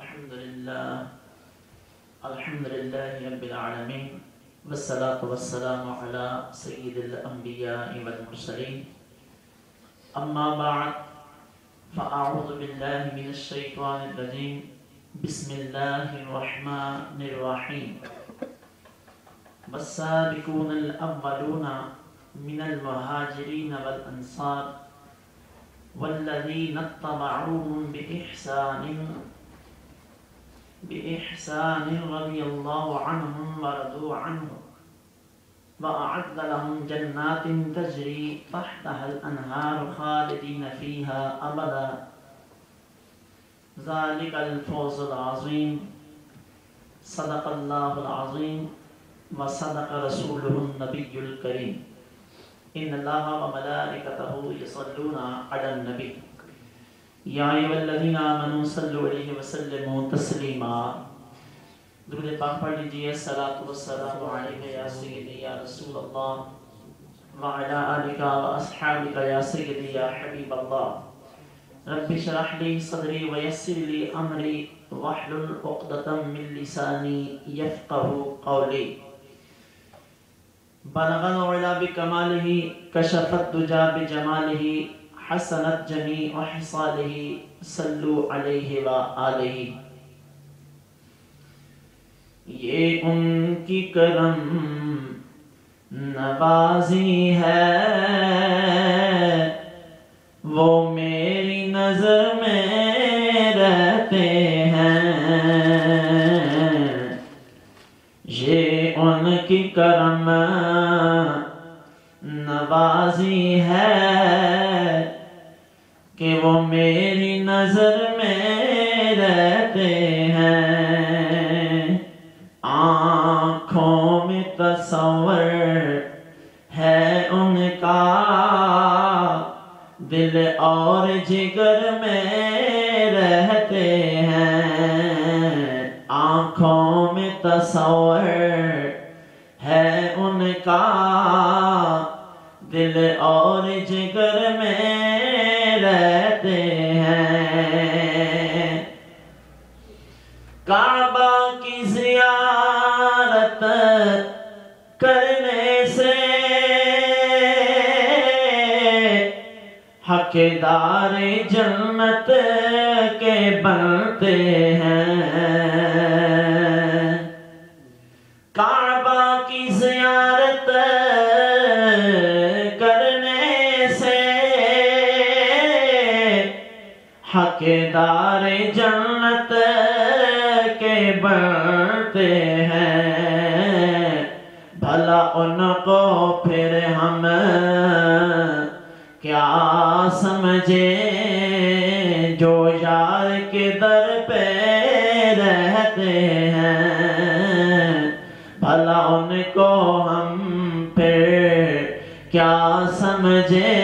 الحمد لله رب العالمين والصلاة والسلام على سيد الأنبياء والمرسلين أما بعد فأعوذ بالله من الشيطان الرجيم بسم الله الرحمن الرحيم والسابقون الأولون من المهاجرين والأنصار والذين اتبعوهم بإحسان رضي الله عنهم ورضوا عنه وأعد لهم جنات تجري تحتها الأنهار خالدين فيها أبدا ذلك الفوز العظيم صدق الله العظيم وصدق رسوله النبي الكريم ان اللہ وملائکتہ یصلون علی النبی یا ایھا الذین آمنوا صلوا علیہ وسلموا تسلیما۔ درود پاک پڑھ لیجئے۔ الصلاۃ والسلام علیک یا سیدی یا رسول اللہ وعلی آلک واصحابک یا سیدی یا حبیب اللہ۔ رب اشرح لی صدری ویسر لی امری واحلل عقدۃ من لسانی یفقهوا قولی۔ بلغ العلا بکمالہ کشف الدجی بجمالہ حسنت جمیع خصالہ صلوا علیہ وآلہ۔ یہ ان کی کرم نوازی ہے وہ میری نظر میں رہتے ہیں، یہ ان کی کرم نوازی ہے کہ وہ میری نظر میں رہتے ہیں۔ آنکھوں میں تصور ہے ان کا، دل اور جگر میں رہتے ہیں۔ آنکھوں میں تصور ہے ان کا، دل اور جگر میں رہتے ہیں۔ کعبہ کی زیارت کرنے سے حقدار جنت کے بنتے ہیں۔ کعبہ کی زیارت کرنے سے حقدار جنت کے بنتے ہیں۔ بھلا ان کو پھر ہم کیا سمجھیں جو یار کے در پہ رہتے ہیں۔ بھلا ان کو ہم پھر کیا سمجھیں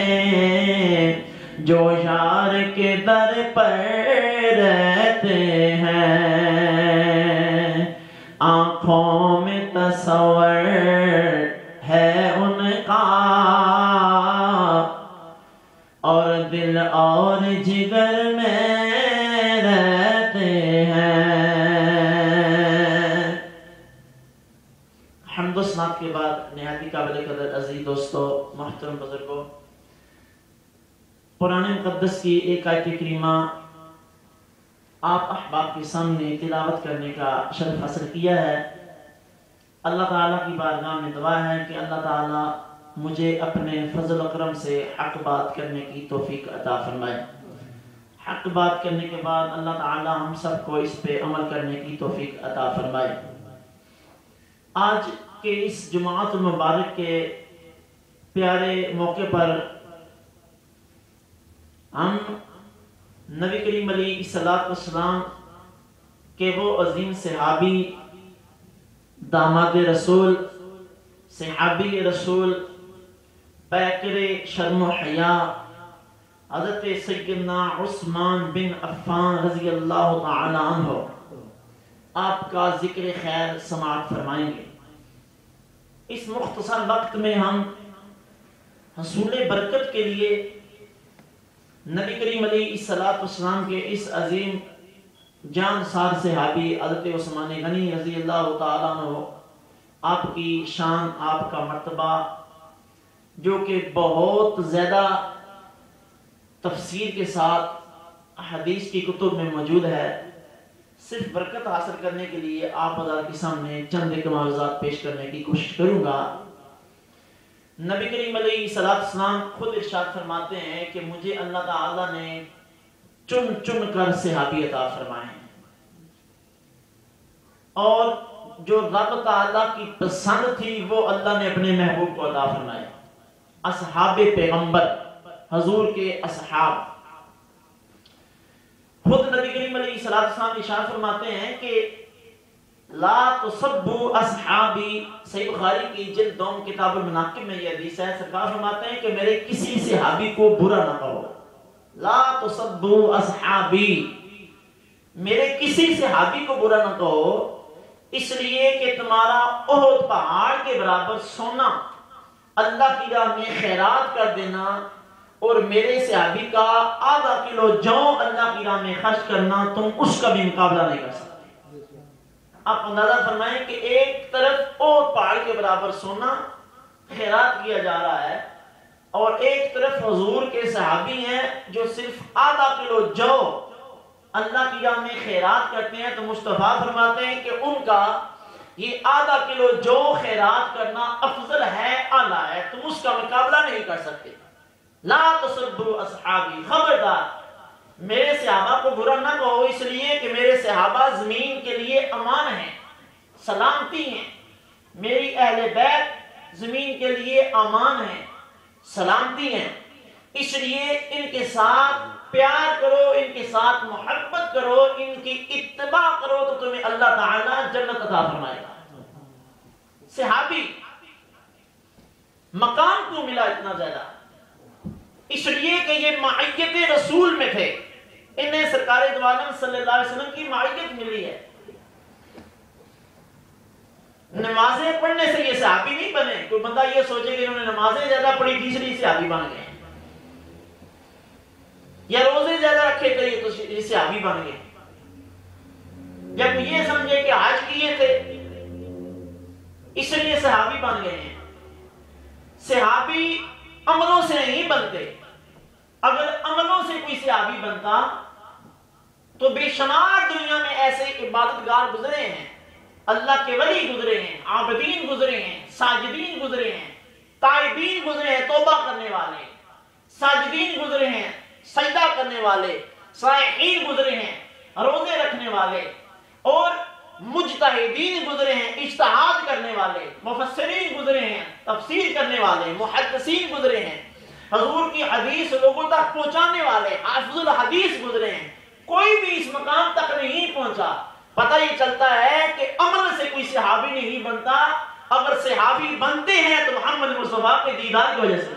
جو یار کے در پر رہتے ہیں۔ آنکھوں میں تصور ہے ان کا اور دل اور جگر میں رہتے ہیں۔ حمد و ثنا کے بعد نہایت قابل قدر عزیز دوستو، محترم بزرگوں، قرآن مقدس کی ایک آیت کریمہ آپ احباب کے سامنے تلاوت کرنے کا شرف حاصل کیا ہے۔ اللہ تعالیٰ کی بارگاہ میں دعا ہے کہ اللہ تعالیٰ مجھے اپنے فضل و کرم سے حق بات کرنے کی توفیق عطا فرمائے۔ حق بات کرنے کے بعد اللہ تعالیٰ ہم سب کو اس پہ عمل کرنے کی توفیق عطا فرمائے۔ آج کے اس جمعۃ المبارک کے پیارے موقع پر ہم نبی کریم علیہ السلام کے وہ عظیم صحابی، داماد رسول، صحابی رسول، پیکر شرم و حیا، حضرت سیدنا عثمان بن عفان رضی اللہ تعالی عنہ آپ کا ذکر خیر سماعت فرمائیں گے۔ اس مختصر وقت میں ہم حصول برکت کے لیے نبی کریم علیہ السلام کے اس عظیم جان سار صحابی حضرت عثمان غنی رضی اللہ تعالیٰ عنہ، آپ کی شان، آپ کا مرتبہ جو کہ بہت زیادہ تفسیر کے ساتھ حدیث کی کتب میں موجود ہے، صرف برکت حاصل کرنے کے لیے آپ حضرات کے سامنے چند ایک معاوضات پیش کرنے کی کوشش کروں گا۔ نبی کریم علیہ السلام خود ارشاد فرماتے ہیں کہ مجھے اللہ تعالیٰ نے چن چن کر صحابی عطا فرمائے ہیں، اور جو رب تعالیٰ کی پسند تھی وہ اللہ نے اپنے محبوب کو عطا فرمائے، اصحاب پیغمبر، حضور کے اصحاب۔ خود نبی کریم علیہ السلام ارشاد فرماتے ہیں کہ لا تسبوا اصحابی، صحیح بخاری کی جلد 2 کتاب المناقب میں یہ حدیث ہے، سرکار فرماتے ہیں کہ میرے کسی صحابی کو برا نہ کہو، لا تسبوا اصحابی، میرے کسی صحابی کو برا نہ کہو، اس لیے کہ تمہارا احد پہاڑ کے برابر سونا اللہ کی راہ میں خیرات کر دینا اور میرے صحابی کا آدھا کلو جو اللہ کی راہ میں خرچ کرنا، تم اس کا بھی مقابلہ نہیں کر سکتے۔ آپ اندازہ فرمائیں کہ ایک طرف احد پہاڑ کے برابر سونا خیرات کیا جا رہا ہے، اور ایک طرف حضور کے صحابی ہیں جو صرف آدھا کلو جو اللہ کی راہ میں خیرات کرتے ہیں، تو مصطفیٰ فرماتے ہیں کہ ان کا یہ آدھا کلو جو خیرات کرنا افضل ہے، اعلیٰ ہے، تم اس کا مقابلہ نہیں کر سکتے۔ لا تسبوا اصحابی، خبردار میرے صحابہ کو برا نہ کہو، اس لیے کہ میرے صحابہ زمین کے لیے امان ہیں، سلامتی ہیں، میری اہل بیت زمین کے لیے امان ہیں، سلامتی ہیں، اس لیے ان کے ساتھ پیار کرو، ان کے ساتھ محبت کرو، ان کی اتباع کرو تو تمہیں اللہ تعالیٰ جنت عطا فرمائے گا۔ صحابی مقام کو ملا اتنا زیادہ، اس لیے کہ یہ معیت رسول میں تھے، انہیں سرکار دو عالم صلی اللہ علیہ وسلم کی معیت ملی ہے۔ نمازیں پڑھنے سے یہ صحابی نہیں بنے، کوئی بندہ یہ سوچے کہ انہوں نے نمازیں زیادہ پڑھی تھی اس لیے صحابی بن گئے، یا روزے زیادہ رکھے تھے تو یہ صحابی بن گئے، جب یہ سمجھے کہ حج کیے تھے اس لیے صحابی بن گئے ہیں۔ صحابی عملوں سے نہیں بنتے، اگر عملوں سے کوئی صحابی بنتا تو بے شمار دنیا میں ایسے عبادتگار گزرے ہیں، اللہ کے ولی گزرے ہیں، عابدین گزرے ہیں، ساجدین گزرے ہیں، تائبین گزرے ہیں، توبہ کرنے والے، ساجدین گزرے ہیں، سجدہ کرنے والے، صائحین گزرے ہیں، روزے رکھنے والے، اور مجتہدین گزرے ہیں، اجتہاد کرنے والے، مفسرین گزرے ہیں، تفسیر کرنے والے، محدثین گزرے ہیں، حضور کی حدیث لوگوں تک پہنچانے والے، حافظ الحدیث گزرے ہیں، کوئی بھی اس مقام تک نہیں پہنچا۔ پتہ یہ چلتا ہے کہ عمل سے کوئی صحابی نہیں بنتا، اگر صحابی بنتے ہیں تو محمد مصطفیٰ کے دیدار کی وجہ سے،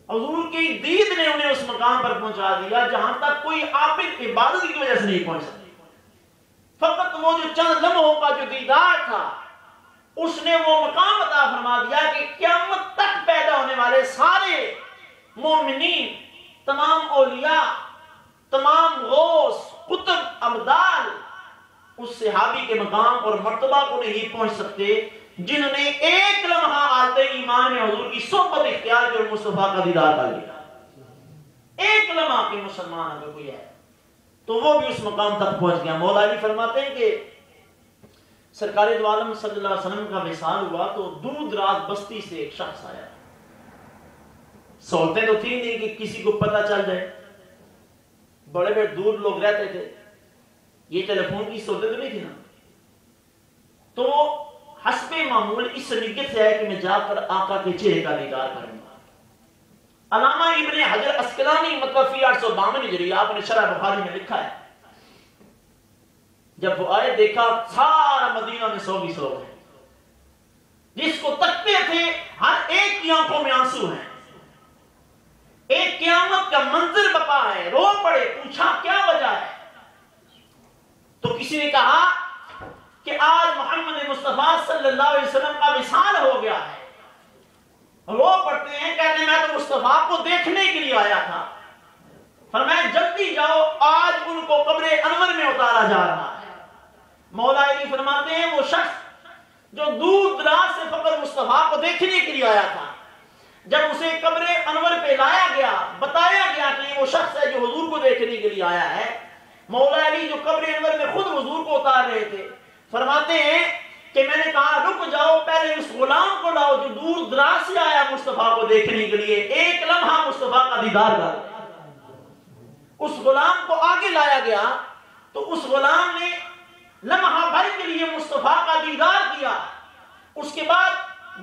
حضور کی دید نے انہیں اس مقام پر پہنچا دیا جہاں تک کوئی عابد عبادت کی وجہ سے نہیں پہنچ سکتا۔ فقط وہ جو چند لمحوں کا جو دیدار تھا اس نے وہ مقام عطا فرما دیا کہ قیامت تک پیدا ہونے والے سارے مومنین، تمام اولیاء، تمام غوث، قطب، ابدال اس صحابی کے مقام اور مرتبہ کو نہیں پہنچ سکتے جنہوں نے ایک لمحہ آتے ایمان میں حضور کی صحبت اختیار کی اور مصطفیٰ کا دیدار کر لیا۔ ایک لمحہ کے مسلمان اگر کوئی ہے تو وہ بھی اس مقام تک پہنچ گیا۔ مولا علی فرماتے ہیں کہ سرکار دو عالم صلی اللہ علیہ وسلم کا وصال ہوا تو دور دراز بستی سے ایک شخص آیا، سہولتیں تو تھی نہیں کہ کسی کو پتہ چل جائے، بڑے بڑے دور لوگ رہتے تھے، یہ ٹیلی فون کی سہولتیں تو نہیں تھی نا، تو حسب معمول اس نیت سے ہے کہ میں جا کر آقا کے چہرے کا دیدار کروں گا۔ علامہ ابن حجر اسقلانی متوفی 852 ہجری، آپ نے شرح بخاری میں لکھا ہے، جب وہ آئے دیکھا سارا مدینہ میں سو بھی سو ہے، جس کو تکتے تھے ہر ایک کی آنکھوں میں آنسو ہیں، ایک قیامت کا منظر بپا ہے، رو پڑے، پوچھا کیا وجہ ہے؟ تو کسی نے کہا کہ آج محمد مصطفیٰ صلی اللہ علیہ وسلم کا وصال ہو گیا ہے۔ رو پڑتے ہیں، کہتے ہیں میں تو مصطفیٰ کو دیکھنے کے لیے آیا تھا، فرمایا جلدی جاؤ، آج ان کو قبر انور میں اتارا جا رہا ہے۔ مولا علی فرماتے ہیں وہ شخص جو دور دراز سے فقط مصطفیٰ کو دیکھنے کے لیے آیا تھا، جب اسے قبر انور پہ لایا گیا، بتایا گیا کہ یہ وہ شخص ہے جو حضور کو دیکھنے کے لیے آیا ہے، مولا علی جو قبر انور میں خود حضور کو اتار رہے تھے، فرماتے ہیں کہ میں نے کہا رک جاؤ، پہلے اس غلام کو لاؤ جو دور دراز سے آیا مصطفیٰ کو دیکھنے کے لیے، ایک لمحہ مصطفیٰ کا دیدار کر۔ اس غلام کو آگے لایا گیا تو اس غلام نے لمحہ بھر کے لیے مصطفیٰ کا دیدار کیا۔ اس کے بعد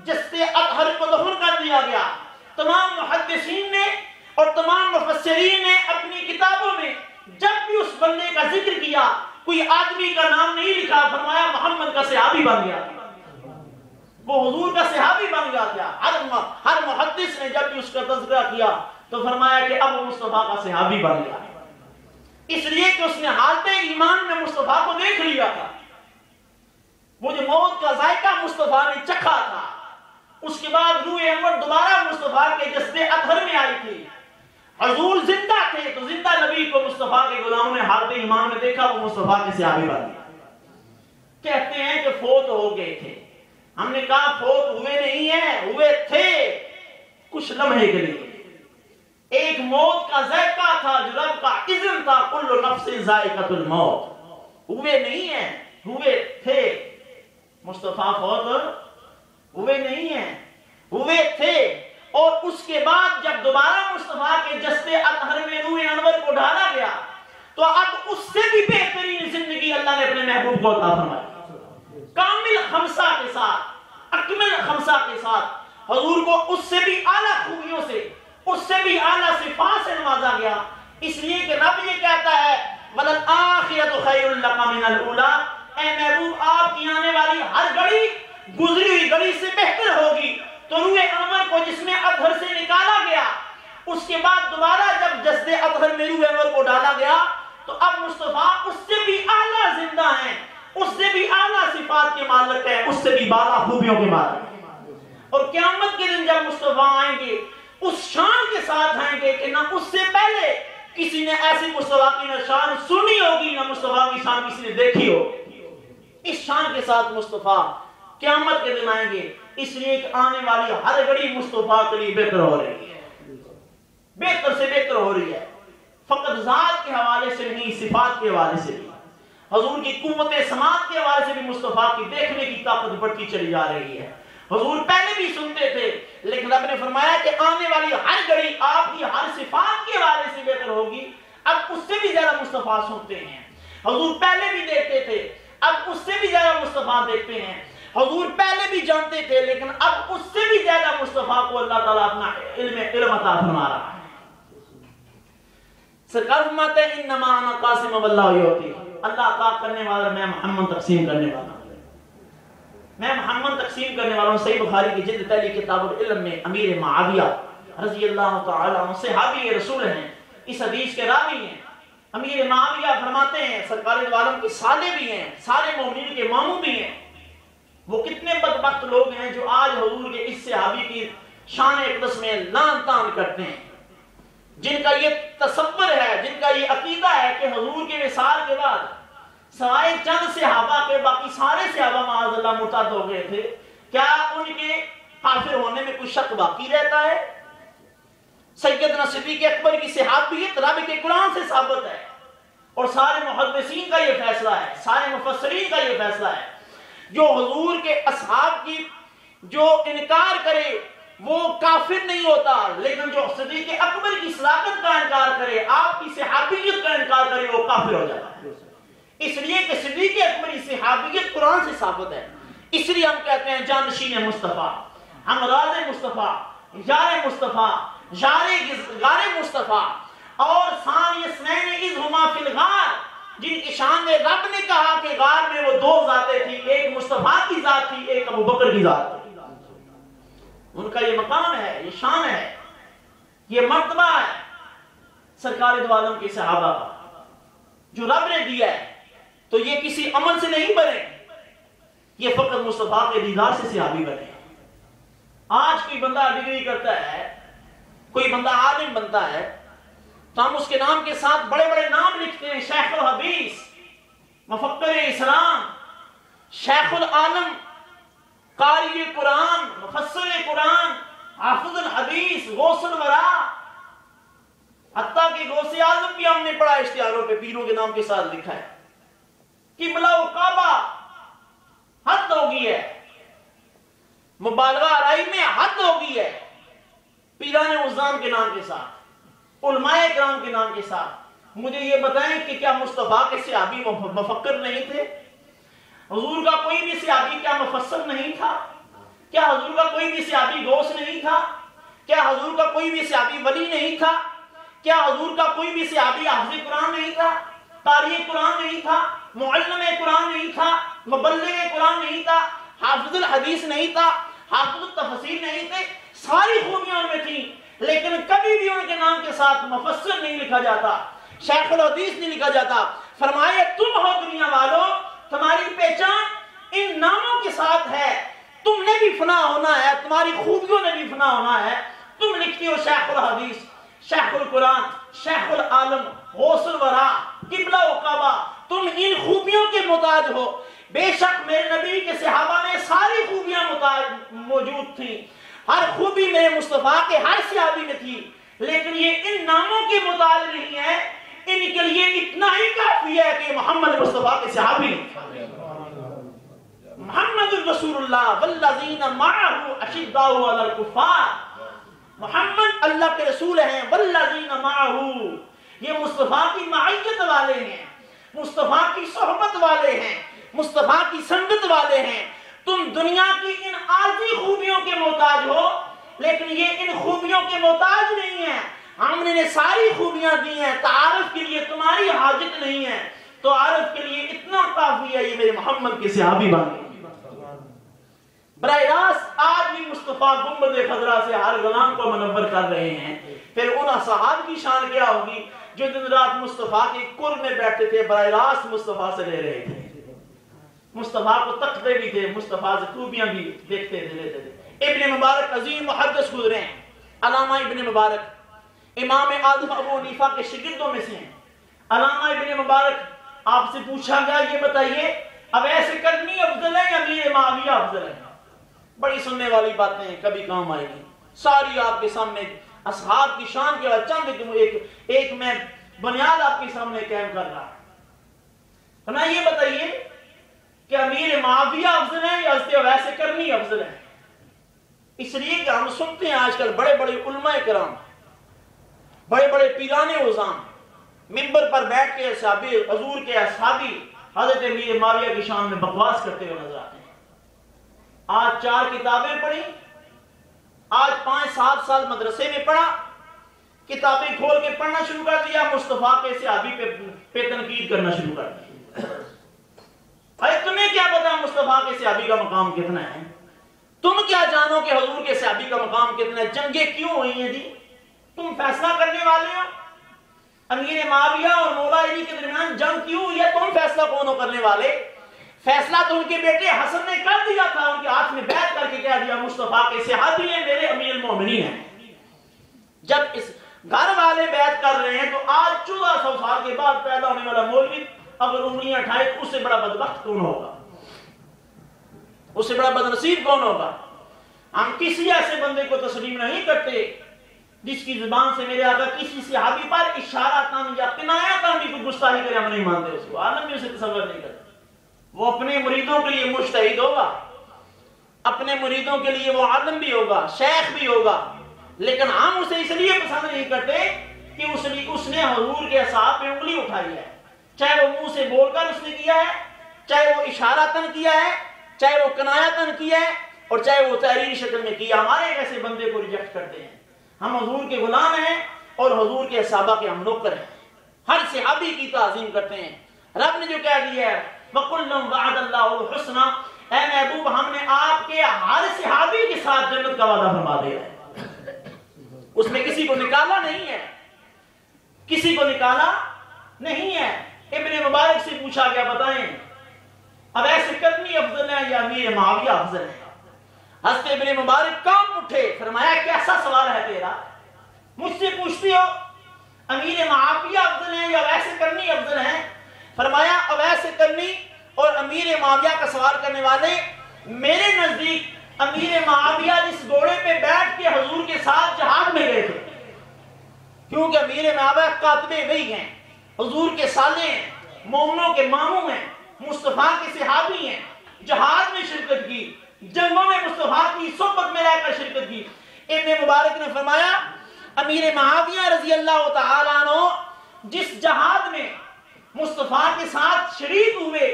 جسد اطہر کو دفن کر دیا گیا۔ تمام محدثین نے اور تمام مفسرین نے اپنی کتابوں میں جب بھی اس بندے کا ذکر کیا، کوئی آدمی کا نام نہیں لکھا، فرمایا محمد کا صحابی بن گیا، وہ حضور کا صحابی بن گیا تھا۔ ہر محدث نے جب بھی اس کا تذکرہ کیا تو فرمایا کہ اب وہ مصطفیٰ کا صحابی بن گیا، اس لیے کہ اس نے حالت ایمان میں مصطفیٰ کو دیکھ لیا تھا۔ وہ جو موت کا ذائقہ مصطفیٰ نے چکھا تھا، اس کے بعد روح انور دوبارہ مصطفیٰ کے جسد اطہر میں آئی تھی۔ حضور زندہ تھے تو زندہ نبی کو مصطفیٰ کے غلاموں نے حالت ایمان میں دیکھا، وہ مصطفیٰ کے صحابی بن گئے۔ کہتے ہیں کہ فوت ہو گئے تھے، ہم نے کہا فوت ہوئے نہیں ہیں، ہوئے تھے کچھ لمحے کے لیے۔ ایک موت کا ذائقہ تھا جو رب کا اذن تھا، کل نفس ذائقۃ الموت۔ ہوئے نہیں ہیں، ہوئے تھے۔ مصطفیٰ فوت ہوئے نہیں ہیں، ہوئے تھے۔ اور اس کے بعد جب دوبارہ مصطفیٰ کے جسد اطہر میں روح انور کو ڈالا گیا تو اب اس سے بھی بہترین زندگی اللہ نے اپنے محبوب کو عطا فرمائی، کامل خمسہ کے ساتھ، اکمل خمسہ کے ساتھ۔ حضور کو اس سے بھی اعلیٰ خوبیوں سے، اس سے بھی اعلیٰ صفات سے نوازا گیا، اس لیے کہ رب یہ کہتا ہے وَلَلْآخِرَةُ خَيْرٌ لَكَ مِنَ الْأُولَىٰ، اے محبوب آپ کی آنے والی ہر گھڑی گزری ہوئی گھڑی سے بہتر ہوگی۔ تو روح انور کو جس میں اطہر سے نکالا گیا، اس کے بعد دوبارہ جب جسد اطہر میں روح انور کو ڈالا گیا تو اب مصطفیٰ اس سے بھی اعلیٰ زندہ ہیں، اس سے بھی اعلیٰ صفات کے مالک ہیں، اس سے بھی بالا خوبیوں کے مالک ہیں۔ اور قیامت کے دن جب مصطفیٰ آئیں گے اس شان کے ساتھ آئیں گے کہ نہ اس سے پہلے کسی نے ایسی مصطفیٰ کی نہ شان سنی ہوگی، نہ مصطفیٰ کی شان کسی نے دیکھی ہوگی۔ اس شان کے ساتھ مصطفیٰ قیامت کے دن آئیں گے، اس لیے کہ آنے والی ہر گھڑی مصطفیٰ کے لیے بہتر ہو رہی ہے، بہتر سے بہتر ہو رہی ہے، فقط ذات کے حوالے سے نہیں، صفات کے حوالے سے بھی۔ حضور کی قوت سماعت کے حوالے سے بھی مصطفیٰ کی دیکھنے کی طاقت بڑھتی چلی جا رہی ہے۔ حضور پہلے بھی سنتے تھے، لیکن رب نے فرمایا کہ آنے والی ہر گھڑی آپ کی ہر صفات کے حوالے سے بہتر ہوگی، اب اس سے بھی زیادہ مصطفیٰ سنتے ہیں۔ حضور پہلے بھی دیکھتے تھے، اب اس سے بھی زیادہ مصطفیٰ دیکھتے ہیں۔ حضور پہلے بھی جانتے تھے، لیکن اب اس سے بھی زیادہ مصطفیٰ کو اللہ تعالیٰ اپنا علم عطا فرما رہا ہے۔ سرکار فرماتے ہیں انما انا قاسم واللہ یعطی، اللہ عطا کرنے والا، میں محمد تقسیم کرنے والا ہوں، میں محمد تقسیم کرنے والا ہوں۔ صحیح بخاری کی جلد پہلی کتاب العلم میں امیر معاویہ رضی اللہ تعالیٰ عنہ صحابی رسول ہیں، اس حدیث کے راوی ہیں۔ امیر معاویہ فرماتے ہیں سرکار دو عالم کے سالے بھی ہیں، سارے مومنین کے ماموں بھی ہیں۔ وہ کتنے بدبخت لوگ ہیں جو آج حضور کے اس صحابی کی شان اقدس میں لان تان کرتے ہیں، جن کا یہ تصور ہے، جن کا یہ عقیدہ ہے کہ حضور کے وصال کے بعد سوائے چند صحابہ کے باقی سارے صحابہ معاذ اللہ مرتد ہو گئے تھے، کیا ان کے کافر ہونے میں کوئی شک باقی رہتا ہے؟ سیدنا صدیق اکبر کی صحابیت رب کے قرآن سے ثابت ہے، اور سارے محدثین کا یہ فیصلہ ہے، سارے مفسرین کا یہ فیصلہ ہے، جو حضور کے اصحاب کی جو انکار کرے وہ کافر نہیں ہوتا، لیکن جو صدیق اکبر کی صداقت کا انکار کرے، آپ کی صحابیت کا انکار کرے، وہ کافر ہو جاتا ہے۔ اس لیے کہ صدیق اکبر کی صحابیت قرآن سے ثابت ہے، اس لیے ہم کہتے ہیں جانشین مصطفیٰ، ہم راز مصطفیٰ، یار مصطفیٰ، غار مصطفیٰ، اور ثانی اثنین اذ ہما فی الغار، جن کی شان میں رب نے کہا کہ غار میں وہ دو ذاتیں تھی، ایک مصطفیٰ کی ذات تھی، ایک ابو بکر کی ذات تھی۔ ان کا یہ مقام ہے، یہ شان ہے، یہ مرتبہ ہے سرکار دو عالم کے صحابہ کا جو رب نے دیا ہے۔ تو یہ کسی عمل سے نہیں بنے، یہ فقط مصطفیٰ کے دیدار سے صحابی بنے۔ آج کوئی بندہ ڈگری کرتا ہے، کوئی بندہ عالم بنتا ہے، تو ہم اس کے نام کے ساتھ بڑے بڑے نام لکھتے ہیں، شیخ الحدیث، مفکر اسلام، شیخ العالم، قاری قرآن، مفسر قرآن، حافظ الحدیث، غوث الورا، حتیٰ کہ غوث اعظم بھی ہم نے پڑھا اشتہاروں پہ پیروں کے نام کے ساتھ لکھا ہے۔ قبلہ و کعبہ، حد ہوگی ہے، مبالغہ آرائی میں حد ہوگی ہے، پیران عظام کے نام کے ساتھ، علماء کرام کے نام کے ساتھ۔ مجھے یہ بتائیں کہ کیا مصطفیٰ کے صحابی مفکر نہیں تھے؟ حضور کا کوئی بھی صحابی کیا مفسر نہیں تھا؟ کیا حضور کا کوئی بھی صحابی غوث نہیں تھا؟ کیا حضور کا کوئی بھی صحابی ولی نہیں تھا؟ کیا حضور کا کوئی بھی صحابی حافظ قرآن نہیں تھا؟ قاری قرآن نہیں تھا؟ معلم قرآن نہیں تھا؟ مبلغ قرآن نہیں تھا؟ حافظ الحدیث نہیں تھا؟ حافظ التفسیر نہیں تھے؟ ساری خوبیاں ان میں تھیں، لیکن کبھی بھی ان کے نام کے ساتھ مفسر نہیں لکھا جاتا، شیخ الحدیث نہیں لکھا جاتا۔ فرمایا تم ہو دنیا والوں، تمہاری پہچان ان ناموں کے ساتھ ہے، تم نے بھی فنا ہونا ہے، تمہاری خوبیوں نے بھی فنا ہونا ہے۔ تم لکھتی ہو شیخ الحدیث، شیخ القرآن، شیخ العالم، غوث الورا، قبلہ و کعبہ، تم ان خوبیوں کے محتاج ہو۔ بے شک میرے نبی کے صحابہ میں ساری خوبیاں موجود تھیں، ہر خوبی میرے مصطفیٰ کے ہر صحابی میں تھی، لیکن یہ ان ناموں کے محتاج نہیں ہے، ان کے لیے اتنا ہی کافی ہے کہ محمد مصطفیٰ کے صحابی محمد رسول اللہ والذین معہ اشداء علی الکفار، محمد اللہ کے رسول ہیں، والذین معہ، یہ مصطفیٰ کی معیت والے ہیں، مصطفیٰ کی صحبت والے ہیں، مصطفیٰ کی سنگت والے ہیں۔ تم دنیا کی ان عارضی خوبیوں کے محتاج ہو، لیکن یہ ان خوبیوں کے محتاج نہیں ہیں، ہم نے ساری خوبیاں دی ہیں، تعارف کے لیے تمہاری حاجت نہیں ہے، تو تعارف کے لیے اتنا کافی ہے، یہ میرے محمد کے صحابی بنے۔ براہ راست آج بھی مصطفیٰ گنبد خضرا سے ہر غلام کو منور کر رہے ہیں، پھر ان اصحاب کی شان کیا ہوگی جو دن رات مصطفیٰ کے قرب میں بیٹھتے تھے، براہ راست مصطفیٰ سے لے رہے تھے، مصطفیٰ کو تکتے بھی تھے، مصطفیٰ سے خوبیاں بھی دیکھتے تھے، لیتے تھے۔ ابن مبارک عظیم محدث گزرے ہیں، علامہ ابن مبارک امام اعظم ابو حنیفہ کے شاگردوں میں سے ہیں۔ علامہ ابن مبارک آپ سے پوچھا گیا یہ بتائیے اویس کرنی افضل ہے یا امیر معاویہ افضل ہے؟ بڑی سننے والی باتیں ہیں، کبھی کام آئے گی، ساری آپ کے سامنے اصحاب کی شان کے چند ایک میں بنیاد آپ کے سامنے قائم کر رہا ہے۔ ہمیں یہ بتائیے کہ امیر معاویہ افضل ہے یا حضرت اویس کرنی افضل ہے؟ اس لیے کہ ہم سنتے ہیں آج کل بڑے بڑے علماء کرام، بڑے بڑے پیران عظام منبر پر بیٹھ کے صحابی حضور کے اصحابی حضرت امیر معاویہ کی شان میں بکواس کرتے ہوئے نظر آتے ہیں۔ آج 4 کتابیں پڑھی، آج 5-7 سال مدرسے میں پڑھا، کتابیں کھول کے پڑھنا شروع کر دیا، مصطفیٰ کے صحابی پہ تنقید کرنا شروع کر دیا۔ ارے تمہیں کیا پتا مصطفیٰ کے صحابی کا مقام کتنا ہے؟ تم کیا جانو کہ حضور کے صحابی کا مقام کتنا ہے؟ جنگیں کیوں ہوئی ہیں جی؟ تم فیصلہ کرنے والے ہو؟ امیر معاویہ اور مولا علی کے درمیان جنگ کیوں ہوئی ہے؟ تم فیصلہ کون ہو کرنے والے؟ فیصلہ تو ان کے بیٹے حسن نے کر دیا تھا، ان کے ہاتھ میں بیعت کر کے کہہ دیا مصطفیٰ کے صحابی ہیں، میرے امیر المومنین ہیں۔ جب اس گھر والے بیعت کر رہے ہیں تو آج 1400 سال کے بعد پیدا ہونے والا مولوی اگر انگلیاں اٹھائے اس سے بڑا بدبخت کون ہوگا؟ اس سے بڑا بدنصیب کون ہوگا؟ ہم کسی ایسے بندے کو تسلیم نہیں کرتے جس کی زبان سے میرے آقا کسی صحابی پر اشارتاً یا کنایتاً بھی کوئی گستاخی کرے، ہم نہیں مانتے اس کو، عالم بھی اسے تصور نہیں کرتے۔ وہ اپنے مریدوں کے لیے مجتہد ہوگا، اپنے مریدوں کے لیے وہ عالم بھی ہوگا، شیخ بھی ہوگا، لیکن ہم اسے اس لیے پسند نہیں کرتے کہ اس نے حضور کے اصحاب پہ انگلی اٹھائی ہے، چاہے وہ منہ سے بول کر اس نے کیا ہے، چاہے وہ اشارتاً کیا ہے، چاہے وہ کنایتاً کیا ہے، اور چاہے وہ تحریری شکل میں کیا۔ ہمارے ایسے بندے کو ریجیکٹ کرتے ہیں۔ ہم حضور کے غلام ہیں اور حضور کے صحابہ کے ہم نوکر ہیں، ہر صحابی کی تعظیم کرتے ہیں۔ رب نے جو کہہ دیا ہے وَقُلُّمْ وَعَدَ اللَّهُ الْحُسْنَى، اے محبوب ہم نے آپ کے ہر صحابی کے ساتھ جنت کا وعدہ فرما دیا ہے، اس میں کسی کو نکالا نہیں ہے، کسی کو نکالا نہیں ہے۔ ابن مبارک سے پوچھا گیا بتائیں اویس کرنی افضل ہے یا امیر معاویہ افضل ہے؟ حضرت ابن مبارک کام اٹھے، فرمایا کیسا سوال ہے تیرا، مجھ سے پوچھتی ہو؟ امیر معاویہ افضل ہیں یا اویس کرنی افضل ہیں؟ فرمایا اویس کرنی اور امیر معاویہ کا سوال کرنے والے، میرے نزدیک امیر معاویہ جس گھوڑے پہ بیٹھ کے حضور کے ساتھ جہاد میں گئے تھے، کیونکہ امیر معاویہ کاتب وحی ہیں، حضور کے سالے ہیں، مومنوں کے ماموں ہیں، مصطفیٰ کے صحابی ہیں، جہاد میں شرکت کی، جنگوں میں مصطفیٰ کی صحبت میں رہ کر شرکت کی۔ ابن مبارک نے فرمایا امیر معاویہ رضی اللہ تعالیٰ عنہ جس جہاد میں مصطفیٰ کے ساتھ شریک ہوئے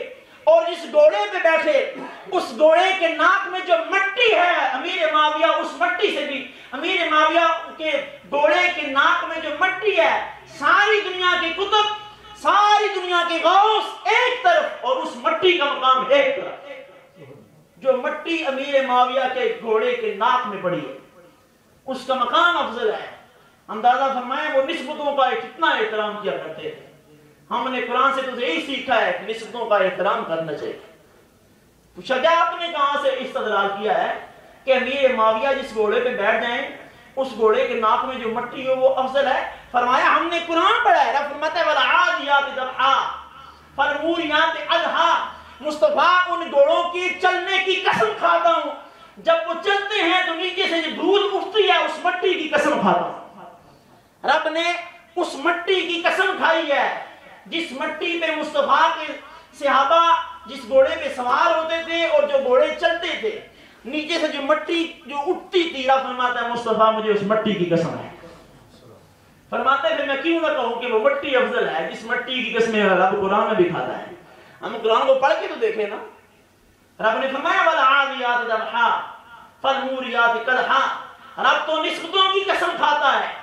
اور جس گھوڑے پہ بیٹھے، اس گھوڑے کے ناک میں جو مٹی ہے، امیر معاویہ اس مٹی سے بھی، امیر معاویہ کے گھوڑے کے ناک میں جو مٹی ہے، ساری دنیا کے کتب، ساری دنیا کے غوث ایک طرف اور اس مٹی کا مقام ایک طرف، جو مٹی امیر معاویہ کے گھوڑے کے ناک میں پڑی ہے اس کا مقام افضل ہے۔ اندازہ فرمائیں وہ نسبتوں کا کتنا احترام کیا کرتے تھے۔ ہم نے قرآن سے تو یہی سیکھا ہے کہ نسبتوں کا احترام کرنا چاہیے۔ پوچھا گیا آپ نے کہاں سے استدلال کیا ہے کہ امیر معاویہ جس گھوڑے پہ بیٹھ جائیں اس گھوڑے کے ناک میں جو مٹی ہو وہ افضل ہے؟ فرمایا ہم نے قرآن پڑھا ہے، رب فرماتا ہے وَالْعَادِيَاتِ ضَبْحًا فَالْمُورِيَاتِ قَدْحًا، مصطفیٰ ان گھوڑوں کی چلنے کی قسم کھاتا ہوں، جب وہ چلتے ہیں تو نیچے سے جو دھول اٹھتی ہے اس مٹی کی قسم کھاتا ہوں۔ رب نے اس مٹی کی قسم کھائی ہے جس مٹی پہ مصطفیٰ کے صحابہ جس گھوڑے پہ سوار ہوتے تھے اور جو گھوڑے چلتے تھے، نیچے سے جو مٹی جو اٹھتی تھی، رب فرماتا ہے مصطفیٰ مجھے اس مٹی کی قسم ہے۔ فرماتا ہے پھر میں کیوں نہ کہوں کہ وہ مٹی افضل ہے جس مٹی کی قسمیں رب قرآن میں بھی کھاتا ہے۔ ہم قرآن کو پڑھ کے تو دیکھیں نا، رب نے فرمایا وَالْعَادِيَاتِ ضَبْحًا فَالْمُورِيَاتِ قَدْحًا، رب تو نسبتوں کی قسم کھاتا ہے،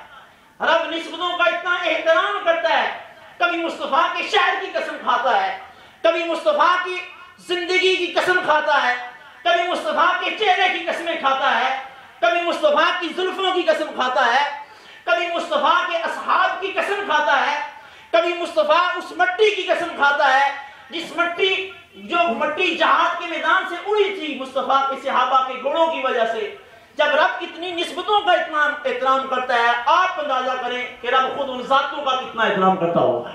رب نسبتوں کا اتنا احترام کرتا ہے، کبھی مصطفیٰ کے شہر کی قسم کھاتا ہے، کبھی مصطفیٰ کی زندگی کی قسم کھاتا ہے، کبھی مصطفیٰ کے چہرے کی قسمیں کھاتا ہے، کبھی مصطفیٰ کی زلفوں کی قسم کھاتا ہے، کبھی مصطفیٰ کے اصحاب کی قسم کھاتا ہے، کبھی مصطفیٰ اس مٹی کی قسم کھاتا ہے جس مٹی جو مٹی جہاد کے میدان سے اڑی تھی مصطفیٰ کے صحابہ کے گھوڑوں کی وجہ سے۔ جب رب اتنی نسبتوں کا احترام کرتا ہے، آپ اندازہ کریں کہ رب خود ان ذاتوں کا کتنا احترام کرتا ہوگا۔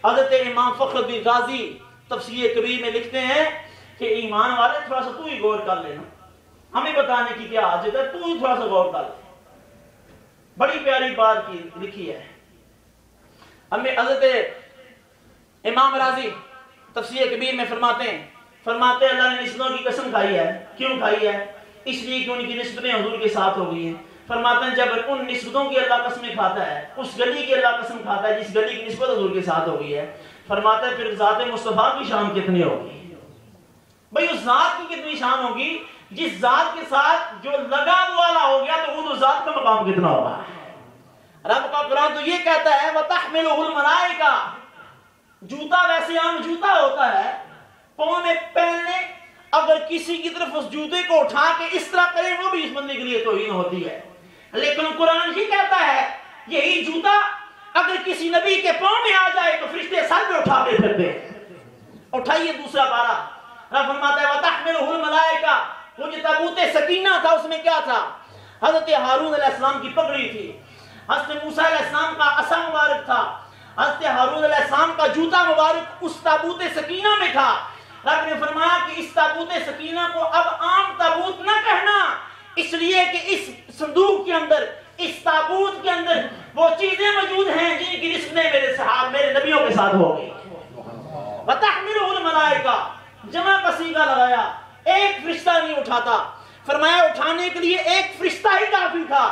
حضرت امام فخر الدین غازی تفسیر کبیر میں لکھتے ہیں کہ ایمان والے تھوڑا سا تو ہی غور کر لینا، ہمیں بتانے کی کیا حاجت ہے، تو ہی تھوڑا سا غور کر لے۔ بڑی پیاری بات کی لکھی ہے ہمیں حضرت امام راضی تفسیر کبیر میں فرماتے ہیں اللہ نے نسبتوں کی قسم کھائی ہے۔ کیوں کھائی ہے؟ اس لیے کہ ان کی نسبتیں حضور کے ساتھ ہو گئی ہیں۔ فرماتے ہیں جب ان نسبتوں کی اللہ قسمیں کھاتا ہے، اس گلی کی اللہ قسم کھاتا ہے جس گلی کی نسبت حضور کے ساتھ ہو گئی ہے، فرماتا ہے پھر ذات مصطفیٰ کی شان کتنی ہوگی؟ بھئی اس ذات کی کتنی شان ہوگی جس ذات کے ساتھ جو لگا والا ہو گیا تو وہ ذات کا مقام کتنا ہوگا؟ رب کا قرآن تو یہ کہتا ہے وَتَحْمِلُهُ الْمَلَائِكَةُ، جوتا ویسے عام جوتا ہوتا ہے پاؤں میں پہننے، اگر کسی کی طرف اس جوتے کو اٹھا کے اس طرح کرے وہ بھی اس بندے کے لیے توہین ہوتی ہے، لیکن قرآن ہی کہتا ہے یہی جوتا اگر کسی نبی کے پاؤں میں آ جائے تو فرشتے سر پہ اٹھا کے پھرتے ہیں۔ اٹھائیے دوسرا پارہ، رب فرماتا ہے وَتَحْمِلُهُ الْمَلَائِكَةُ، وہ جو تابوت سکینہ تھا اس میں کیا تھا؟ حضرت ہارون علیہ السلام کی پگڑی تھی، حضرت موسیٰ علیہ السلام کا عصا مبارک تھا، حضرت ہارون علیہ السلام کا جوتا مبارک اس تابوت سکینہ میں تھا۔ رب نے فرمایا کہ اس تابوت سکینہ کو اب عام تابوت نہ کہنا، اس لیے کہ اس صندوق کے اندر، اس تابوت کے اندر وہ چیزیں موجود ہیں جن کی نسبتیں میرے نبیوں کے ساتھ ہو گئی۔ وَتَحْمِلُهُ الْمَلَائِكَةُ، جمع کا صیغہ لگایا، ایک فرشتہ نہیں اٹھاتا، فرمایا اٹھانے کے لیے ایک فرشتہ ہی کافی تھا،